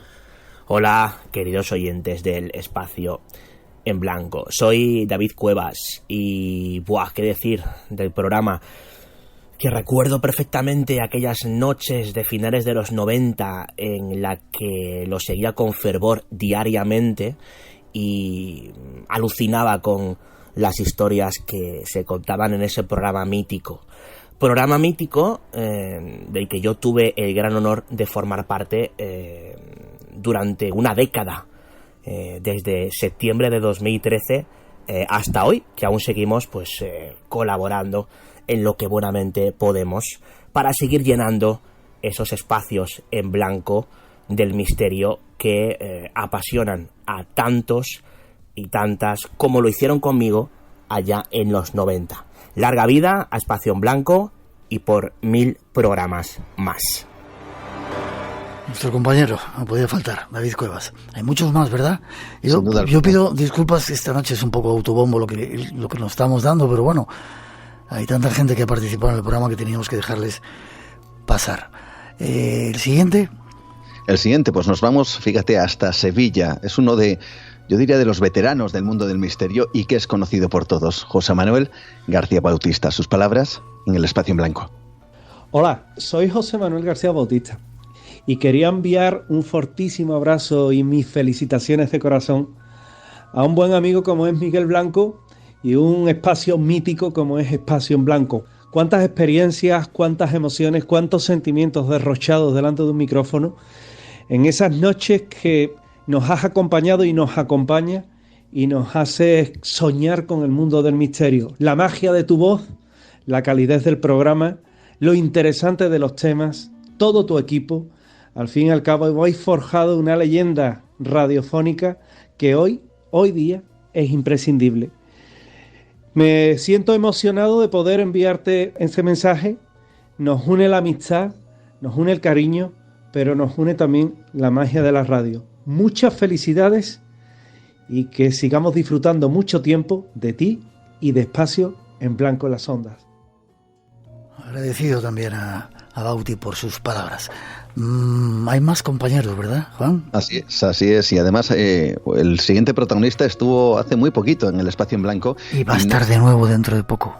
hola queridos oyentes del Espacio en Blanco. Soy David Cuevas y qué decir del programa, que recuerdo perfectamente aquellas noches de finales de los 90 en la que lo seguía con fervor diariamente y alucinaba con las historias que se contaban en ese programa mítico. Programa mítico del que yo tuve el gran honor de formar parte durante una década, desde septiembre de 2013 hasta hoy, que aún seguimos pues colaborando en lo que buenamente podemos para seguir llenando esos espacios en blanco del misterio que apasionan a tantos y tantas como lo hicieron conmigo allá en los 90. Larga vida a Espacio en Blanco y por 1000 programas más. Nuestro compañero, no podía faltar, David Cuevas. Hay muchos más, ¿verdad? Yo pido disculpas, esta noche es un poco autobombo lo que nos estamos dando, pero bueno, hay tanta gente que ha participado en el programa que teníamos que dejarles pasar. ¿El siguiente? El siguiente, pues nos vamos, fíjate, hasta Sevilla. Es uno de, yo diría, de los veteranos del mundo del misterio y que es conocido por todos. José Manuel García Bautista. Sus palabras en el Espacio en Blanco. Hola, soy José Manuel García Bautista y quería enviar un fortísimo abrazo y mis felicitaciones de corazón a un buen amigo como es Miguel Blanco y un espacio mítico como es Espacio en Blanco. Cuántas experiencias, cuántas emociones, cuántos sentimientos derrochados delante de un micrófono en esas noches que nos has acompañado y nos acompaña y nos hace soñar con el mundo del misterio. La magia de tu voz, la calidez del programa, lo interesante de los temas, todo tu equipo. Al fin y al cabo habéis forjado una leyenda radiofónica que hoy día es imprescindible. Me siento emocionado de poder enviarte ese mensaje. Nos une la amistad, nos une el cariño, pero nos une también la magia de la radio. Muchas felicidades y que sigamos disfrutando mucho tiempo de ti y de Espacio en Blanco en las Ondas. Agradecido también a Bauti por sus palabras. Hay más compañeros, ¿verdad, Juan? Así es. Y además el siguiente protagonista estuvo hace muy poquito en el Espacio en Blanco. Y va a estar de nuevo dentro de poco.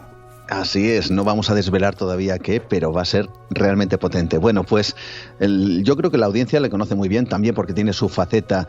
Así es, no vamos a desvelar todavía qué, pero va a ser realmente potente. Bueno, pues yo creo que la audiencia le conoce muy bien, también porque tiene su faceta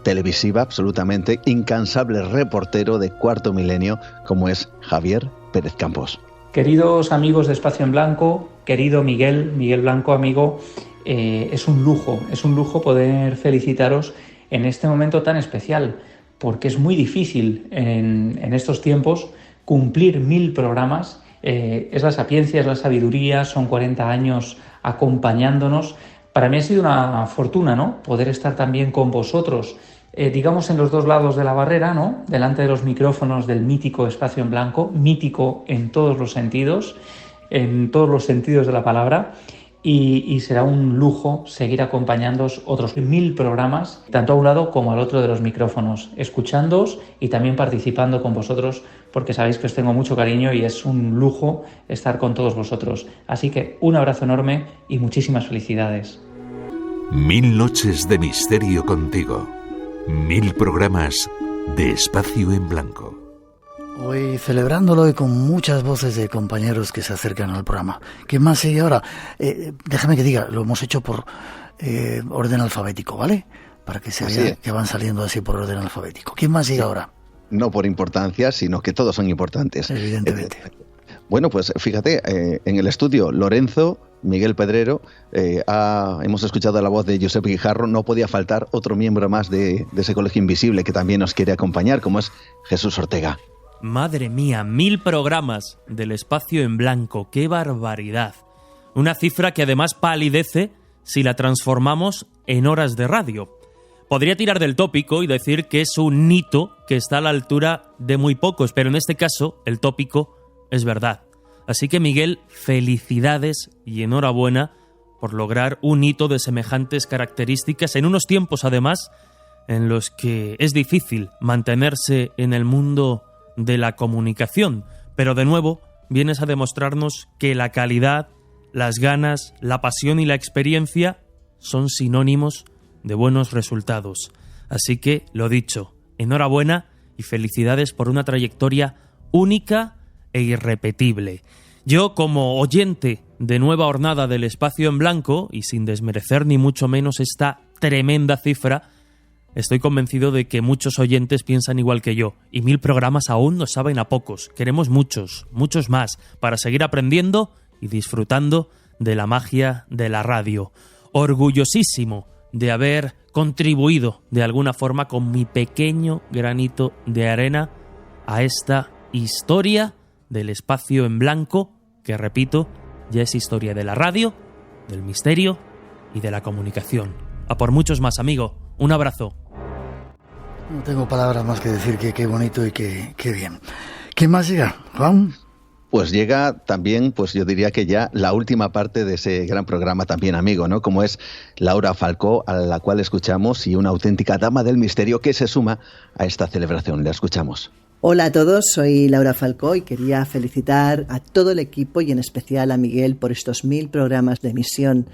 televisiva, absolutamente incansable reportero de Cuarto Milenio, como es Javier Pérez Campos. Queridos amigos de Espacio en Blanco, querido Miguel Blanco, amigo, es un lujo poder felicitaros en este momento tan especial, porque es muy difícil en estos tiempos cumplir 1000 programas. Es la sapiencia, es la sabiduría, son 40 años acompañándonos. Para mí ha sido una fortuna, ¿no?, poder estar también con vosotros, digamos en los dos lados de la barrera, ¿no?, delante de los micrófonos del mítico Espacio en Blanco, mítico en todos los sentidos de la palabra, y será un lujo seguir acompañándoos otros 1000 programas, tanto a un lado como al otro de los micrófonos, escuchándoos y también participando con vosotros, porque sabéis que os tengo mucho cariño y es un lujo estar con todos vosotros. Así que un abrazo enorme y muchísimas felicidades. 1000 noches de misterio contigo. 1000 programas de Espacio en Blanco. Hoy celebrándolo y con muchas voces de compañeros que se acercan al programa. ¿Qué más sigue ahora? Déjame que diga, lo hemos hecho por orden alfabético, ¿vale? Para que se vea que van saliendo así por orden alfabético. ¿Quién más sigue ahora? No por importancia, sino que todos son importantes. Evidentemente. Bueno, pues fíjate, en el estudio Lorenzo, Miguel Pedrero, hemos escuchado la voz de Josep Guijarro, no podía faltar otro miembro más de ese colegio invisible que también nos quiere acompañar, como es Jesús Ortega. Madre mía, 1000 programas del Espacio en Blanco, ¡qué barbaridad! Una cifra que además palidece si la transformamos en horas de radio. Podría tirar del tópico y decir que es un hito que está a la altura de muy pocos, pero en este caso el tópico es verdad. Así que Miguel, felicidades y enhorabuena por lograr un hito de semejantes características en unos tiempos además en los que es difícil mantenerse en el mundo de la comunicación, pero de nuevo vienes a demostrarnos que la calidad, las ganas, la pasión y la experiencia son sinónimos de buenos resultados. Así que, lo dicho, enhorabuena y felicidades por una trayectoria única e irrepetible. Yo, como oyente de Nueva Hornada del Espacio en Blanco, y sin desmerecer ni mucho menos esta tremenda cifra, estoy convencido de que muchos oyentes piensan igual que yo, y 1000 programas aún nos saben a pocos. Queremos muchos, muchos más, para seguir aprendiendo y disfrutando de la magia de la radio. Orgullosísimo de haber contribuido de alguna forma con mi pequeño granito de arena a esta historia del Espacio en Blanco, que repito, ya es historia de la radio, del misterio y de la comunicación. A por muchos más, amigo. Un abrazo. No tengo palabras más que decir que qué bonito y qué bien. ¿Qué más llega, Juan? Pues llega también, pues yo diría que ya la última parte de ese gran programa también, amigo, ¿no? Como es Laura Falcó, a la cual escuchamos, y una auténtica dama del misterio que se suma a esta celebración. La escuchamos. Hola a todos, soy Laura Falcó y quería felicitar a todo el equipo y en especial a Miguel por estos 1000 programas de emisión.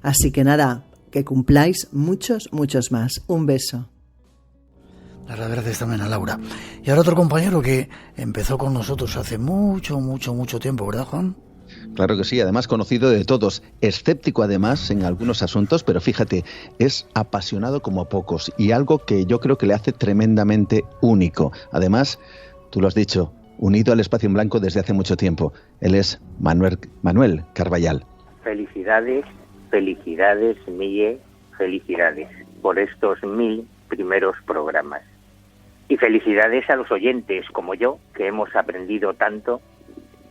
Así que nada, que cumpláis muchos, muchos más. Un beso. Las gracias también a Laura. Y ahora otro compañero que empezó con nosotros hace mucho tiempo, ¿verdad, Juan? Claro que sí, además conocido de todos, escéptico además en algunos asuntos, pero fíjate, es apasionado como pocos y algo que yo creo que le hace tremendamente único. Además, tú lo has dicho, unido al Espacio en Blanco desde hace mucho tiempo. Él es Manuel Carballal. Felicidades, Miguel, felicidades por estos 1000 primeros programas. Y felicidades a los oyentes como yo, que hemos aprendido tanto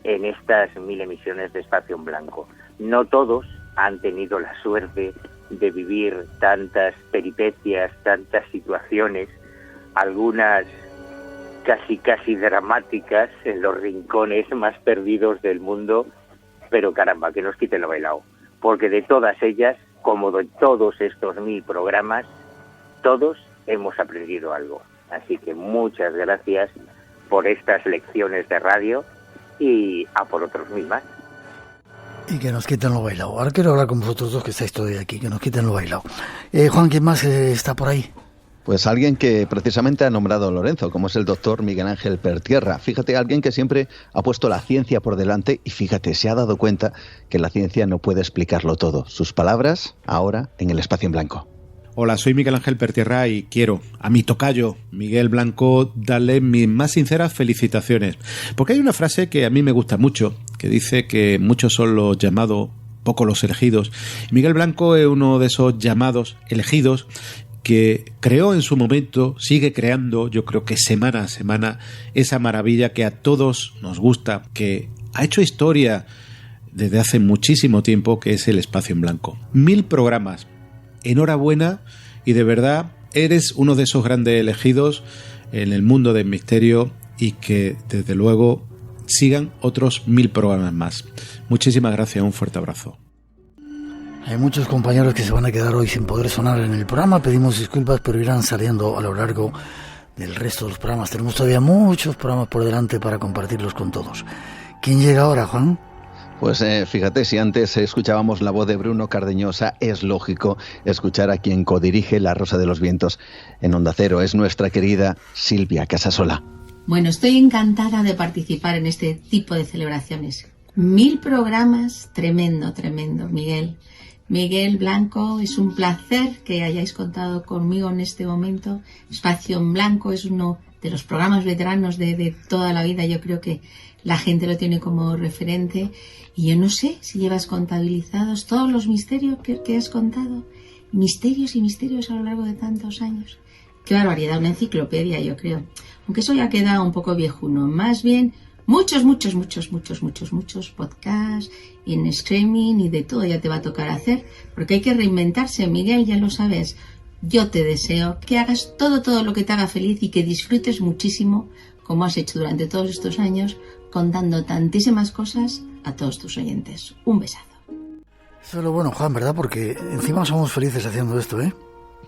en estas 1000 emisiones de Espacio en Blanco. No todos han tenido la suerte de vivir tantas peripecias, tantas situaciones, algunas casi dramáticas en los rincones más perdidos del mundo, pero caramba, que nos quiten lo bailado, porque de todas ellas, como de todos estos 1000 programas, todos hemos aprendido algo. Así que muchas gracias por estas lecciones de radio y a por otros 1000 más. Y que nos quiten lo bailado. Ahora quiero hablar con vosotros dos que estáis todavía aquí, que nos quiten lo bailado. Juan, ¿quién más está por ahí? Pues alguien que precisamente ha nombrado Lorenzo, como es el doctor Miguel Ángel Pertierra. Fíjate, alguien que siempre ha puesto la ciencia por delante y fíjate, se ha dado cuenta que la ciencia no puede explicarlo todo. Sus palabras ahora en el Espacio en Blanco. Hola, soy Miguel Ángel Pertierra y quiero a mi tocayo Miguel Blanco darle mis más sinceras felicitaciones. Porque hay una frase que a mí me gusta mucho, que dice que muchos son los llamados, pocos los elegidos. Miguel Blanco es uno de esos llamados elegidos que creó en su momento, sigue creando, yo creo que semana a semana, esa maravilla que a todos nos gusta, que ha hecho historia desde hace muchísimo tiempo, que es el Espacio en Blanco. 1000 programas. Enhorabuena y de verdad eres uno de esos grandes elegidos en el mundo del misterio y que desde luego sigan otros 1000 programas más. Muchísimas gracias, un fuerte abrazo. Hay muchos compañeros que se van a quedar hoy sin poder sonar en el programa, pedimos disculpas, pero irán saliendo a lo largo del resto de los programas. Tenemos todavía muchos programas por delante para compartirlos con todos. ¿Quién llega ahora, Juan? Pues fíjate, si antes escuchábamos la voz de Bruno Cardeñosa, es lógico escuchar a quien codirige La Rosa de los Vientos en Onda Cero. Es nuestra querida Silvia Casasola. Bueno, estoy encantada de participar en este tipo de celebraciones. 1000 programas, tremendo, Miguel. Miguel Blanco, es un placer que hayáis contado conmigo en este momento. Espacio en Blanco es uno de los programas veteranos de toda la vida. Yo creo que la gente lo tiene como referente. Y yo no sé si llevas contabilizados todos los misterios que has contado. Misterios y misterios a lo largo de tantos años. Qué barbaridad, una enciclopedia, yo creo. Aunque eso ya queda un poco viejuno. Más bien, muchos podcasts y en streaming y de todo ya te va a tocar hacer. Porque hay que reinventarse, Miguel, ya lo sabes. Yo te deseo que hagas todo lo que te haga feliz y que disfrutes muchísimo, como has hecho durante todos estos años, contando tantísimas cosas a todos tus oyentes. Un besazo. Eso es lo bueno, Juan, ¿verdad? Porque encima somos felices haciendo esto, ¿eh?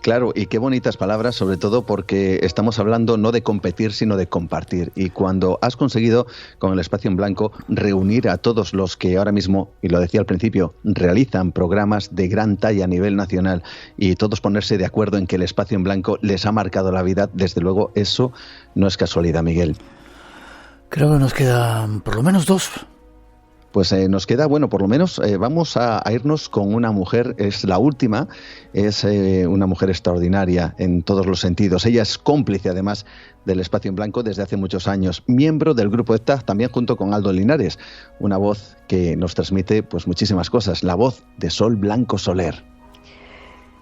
Claro, y qué bonitas palabras, sobre todo porque estamos hablando no de competir, sino de compartir. Y cuando has conseguido, con el Espacio en Blanco, reunir a todos los que ahora mismo, y lo decía al principio, realizan programas de gran talla a nivel nacional y todos ponerse de acuerdo en que el Espacio en Blanco les ha marcado la vida, desde luego eso no es casualidad, Miguel. Creo que nos quedan por lo menos 2. Pues nos queda, bueno, por lo menos vamos a irnos con una mujer, es la última, es una mujer extraordinaria en todos los sentidos. Ella es cómplice, además, del Espacio en Blanco desde hace muchos años, miembro del grupo ETA, también junto con Aldo Linares, una voz que nos transmite pues muchísimas cosas, la voz de Sol Blanco Soler.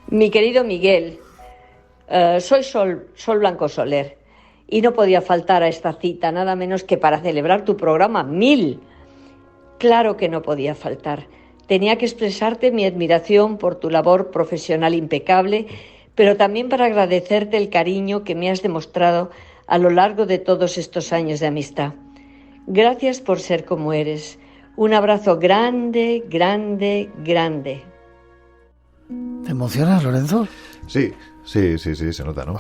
Mi querido Miguel, soy Sol Blanco Soler y no podía faltar a esta cita, nada menos que para celebrar tu programa 1000. Claro que no podía faltar. Tenía que expresarte mi admiración por tu labor profesional impecable, pero también para agradecerte el cariño que me has demostrado a lo largo de todos estos años de amistad. Gracias por ser como eres. Un abrazo grande. ¿Te emocionas, Lorenzo? Sí, se nota, ¿no?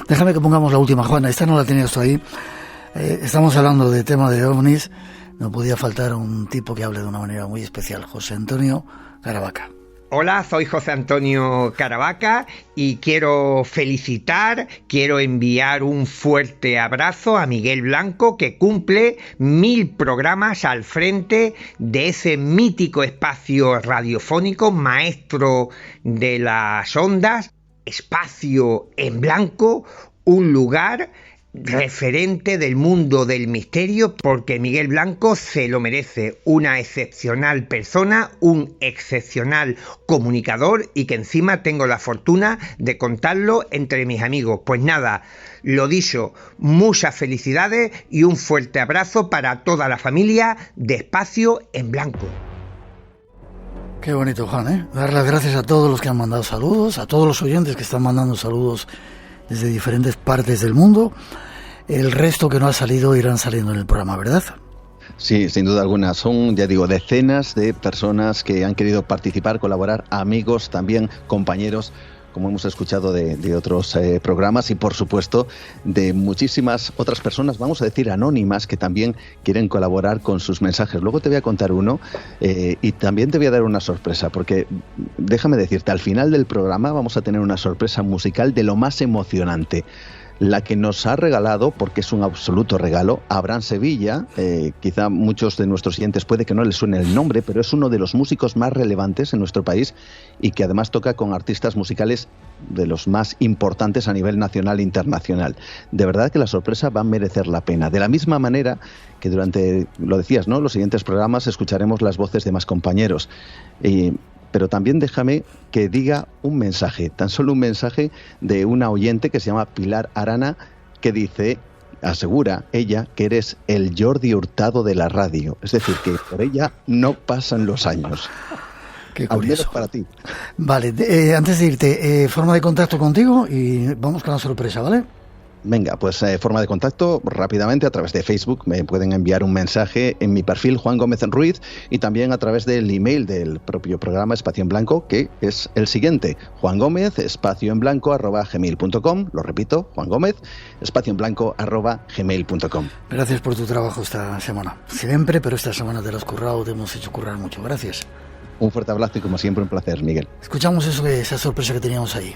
Déjame que pongamos la última, Juana. Esta no la tenías tú ahí. Estamos hablando de tema de ovnis. No podía faltar un tipo que hable de una manera muy especial, José Antonio Caravaca. Hola, soy José Antonio Caravaca y quiero enviar un fuerte abrazo a Miguel Blanco, que cumple 1000 programas al frente de ese mítico espacio radiofónico, maestro de las ondas, Espacio en Blanco, un lugar referente del mundo del misterio, porque Miguel Blanco se lo merece, una excepcional persona, un excepcional comunicador, y que encima tengo la fortuna de contarlo entre mis amigos. Pues nada, lo dicho, muchas felicidades y un fuerte abrazo para toda la familia de Espacio en Blanco. Qué bonito, Juan, ¿eh? Dar las gracias a todos los que han mandado saludos, a todos los oyentes que están mandando saludos desde diferentes partes del mundo. El resto que no ha salido irán saliendo en el programa, ¿verdad? Sí, sin duda alguna. Son, ya digo, decenas de personas que han querido participar, colaborar, amigos, también compañeros, como hemos escuchado de otros programas, y por supuesto de muchísimas otras personas, vamos a decir anónimas, que también quieren colaborar con sus mensajes. Luego te voy a contar uno y también te voy a dar una sorpresa, porque déjame decirte, al final del programa vamos a tener una sorpresa musical de lo más emocionante, la que nos ha regalado, porque es un absoluto regalo, Abraham Sevilla. Quizá muchos de nuestros oyentes puede que no les suene el nombre, pero es uno de los músicos más relevantes en nuestro país y que además toca con artistas musicales de los más importantes a nivel nacional e internacional. De verdad que la sorpresa va a merecer la pena. De la misma manera que durante, lo decías, ¿no?, los siguientes programas escucharemos las voces de más compañeros. Pero también déjame que diga un mensaje, tan solo un mensaje de una oyente que se llama Pilar Arana, que dice, asegura ella, que eres el Jordi Hurtado de la radio. Es decir, que por ella no pasan los años. Qué curioso. Para ti. Vale, antes de irte, forma de contacto contigo y vamos con la sorpresa, ¿vale? Venga, pues forma de contacto rápidamente a través de Facebook. Me pueden enviar un mensaje en mi perfil Juan Gómez Ruiz, y también a través del email del propio programa Espacio en Blanco, que es el siguiente: juangomez@gmail.com. Lo repito, Juan Gómez @gmail.com. Gracias por tu trabajo esta semana. Siempre, pero esta semana te lo has currado, te hemos hecho currar mucho. Gracias. Un fuerte abrazo y como siempre un placer, Miguel. Escuchamos esa sorpresa que teníamos ahí.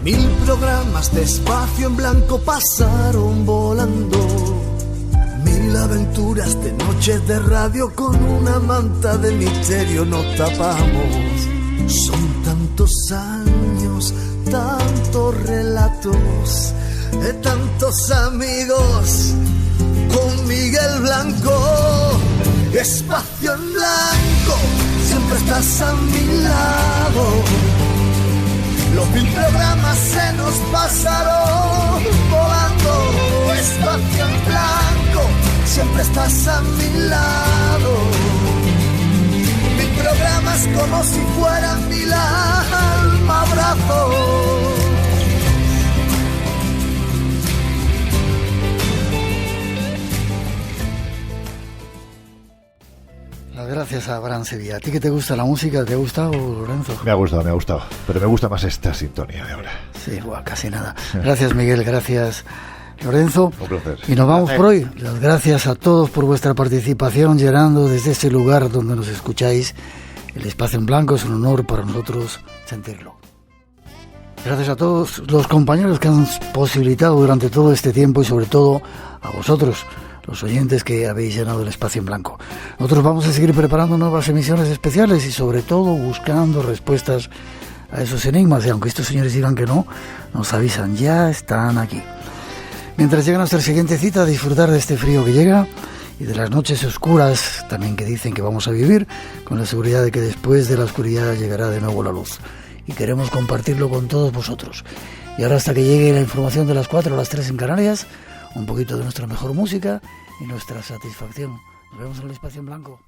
1000 programas de Espacio en Blanco pasaron volando, 1000 aventuras de noches de radio con una manta de misterio nos tapamos. Son tantos años, tantos relatos, tantos amigos con Miguel Blanco. Espacio en Blanco, siempre estás a mi lado. Los 1000 programas se nos pasaron volando. Espacio en Blanco, siempre estás a mi lado. 1000 programas como si fueran 1000 alma abrazos. Las gracias a Abraham Sevilla. ¿A ti que te gusta la música? ¿Te ha gustado, Lorenzo? Me ha gustado. Pero me gusta más esta sintonía de ahora. Sí, igual, casi nada. Gracias, Miguel. Gracias, Lorenzo. Un placer. Y nos vamos por hoy. Las gracias a todos por vuestra participación, llenando desde este lugar donde nos escucháis el Espacio en Blanco. Es un honor para nosotros sentirlo. Gracias a todos los compañeros que han posibilitado durante todo este tiempo, y sobre todo a vosotros, los oyentes que habéis llenado el Espacio en Blanco. Nosotros vamos a seguir preparando nuevas emisiones especiales y sobre todo buscando respuestas a esos enigmas, y aunque estos señores digan que no, nos avisan, ya están aquí. Mientras llega nuestra siguiente cita, disfrutar de este frío que llega y de las noches oscuras también que dicen que vamos a vivir, con la seguridad de que después de la oscuridad llegará de nuevo la luz, y queremos compartirlo con todos vosotros. Y ahora, hasta que llegue la información de las 4 a las 3 en Canarias, un poquito de nuestra mejor música y nuestra satisfacción. Nos vemos en el Espacio en Blanco.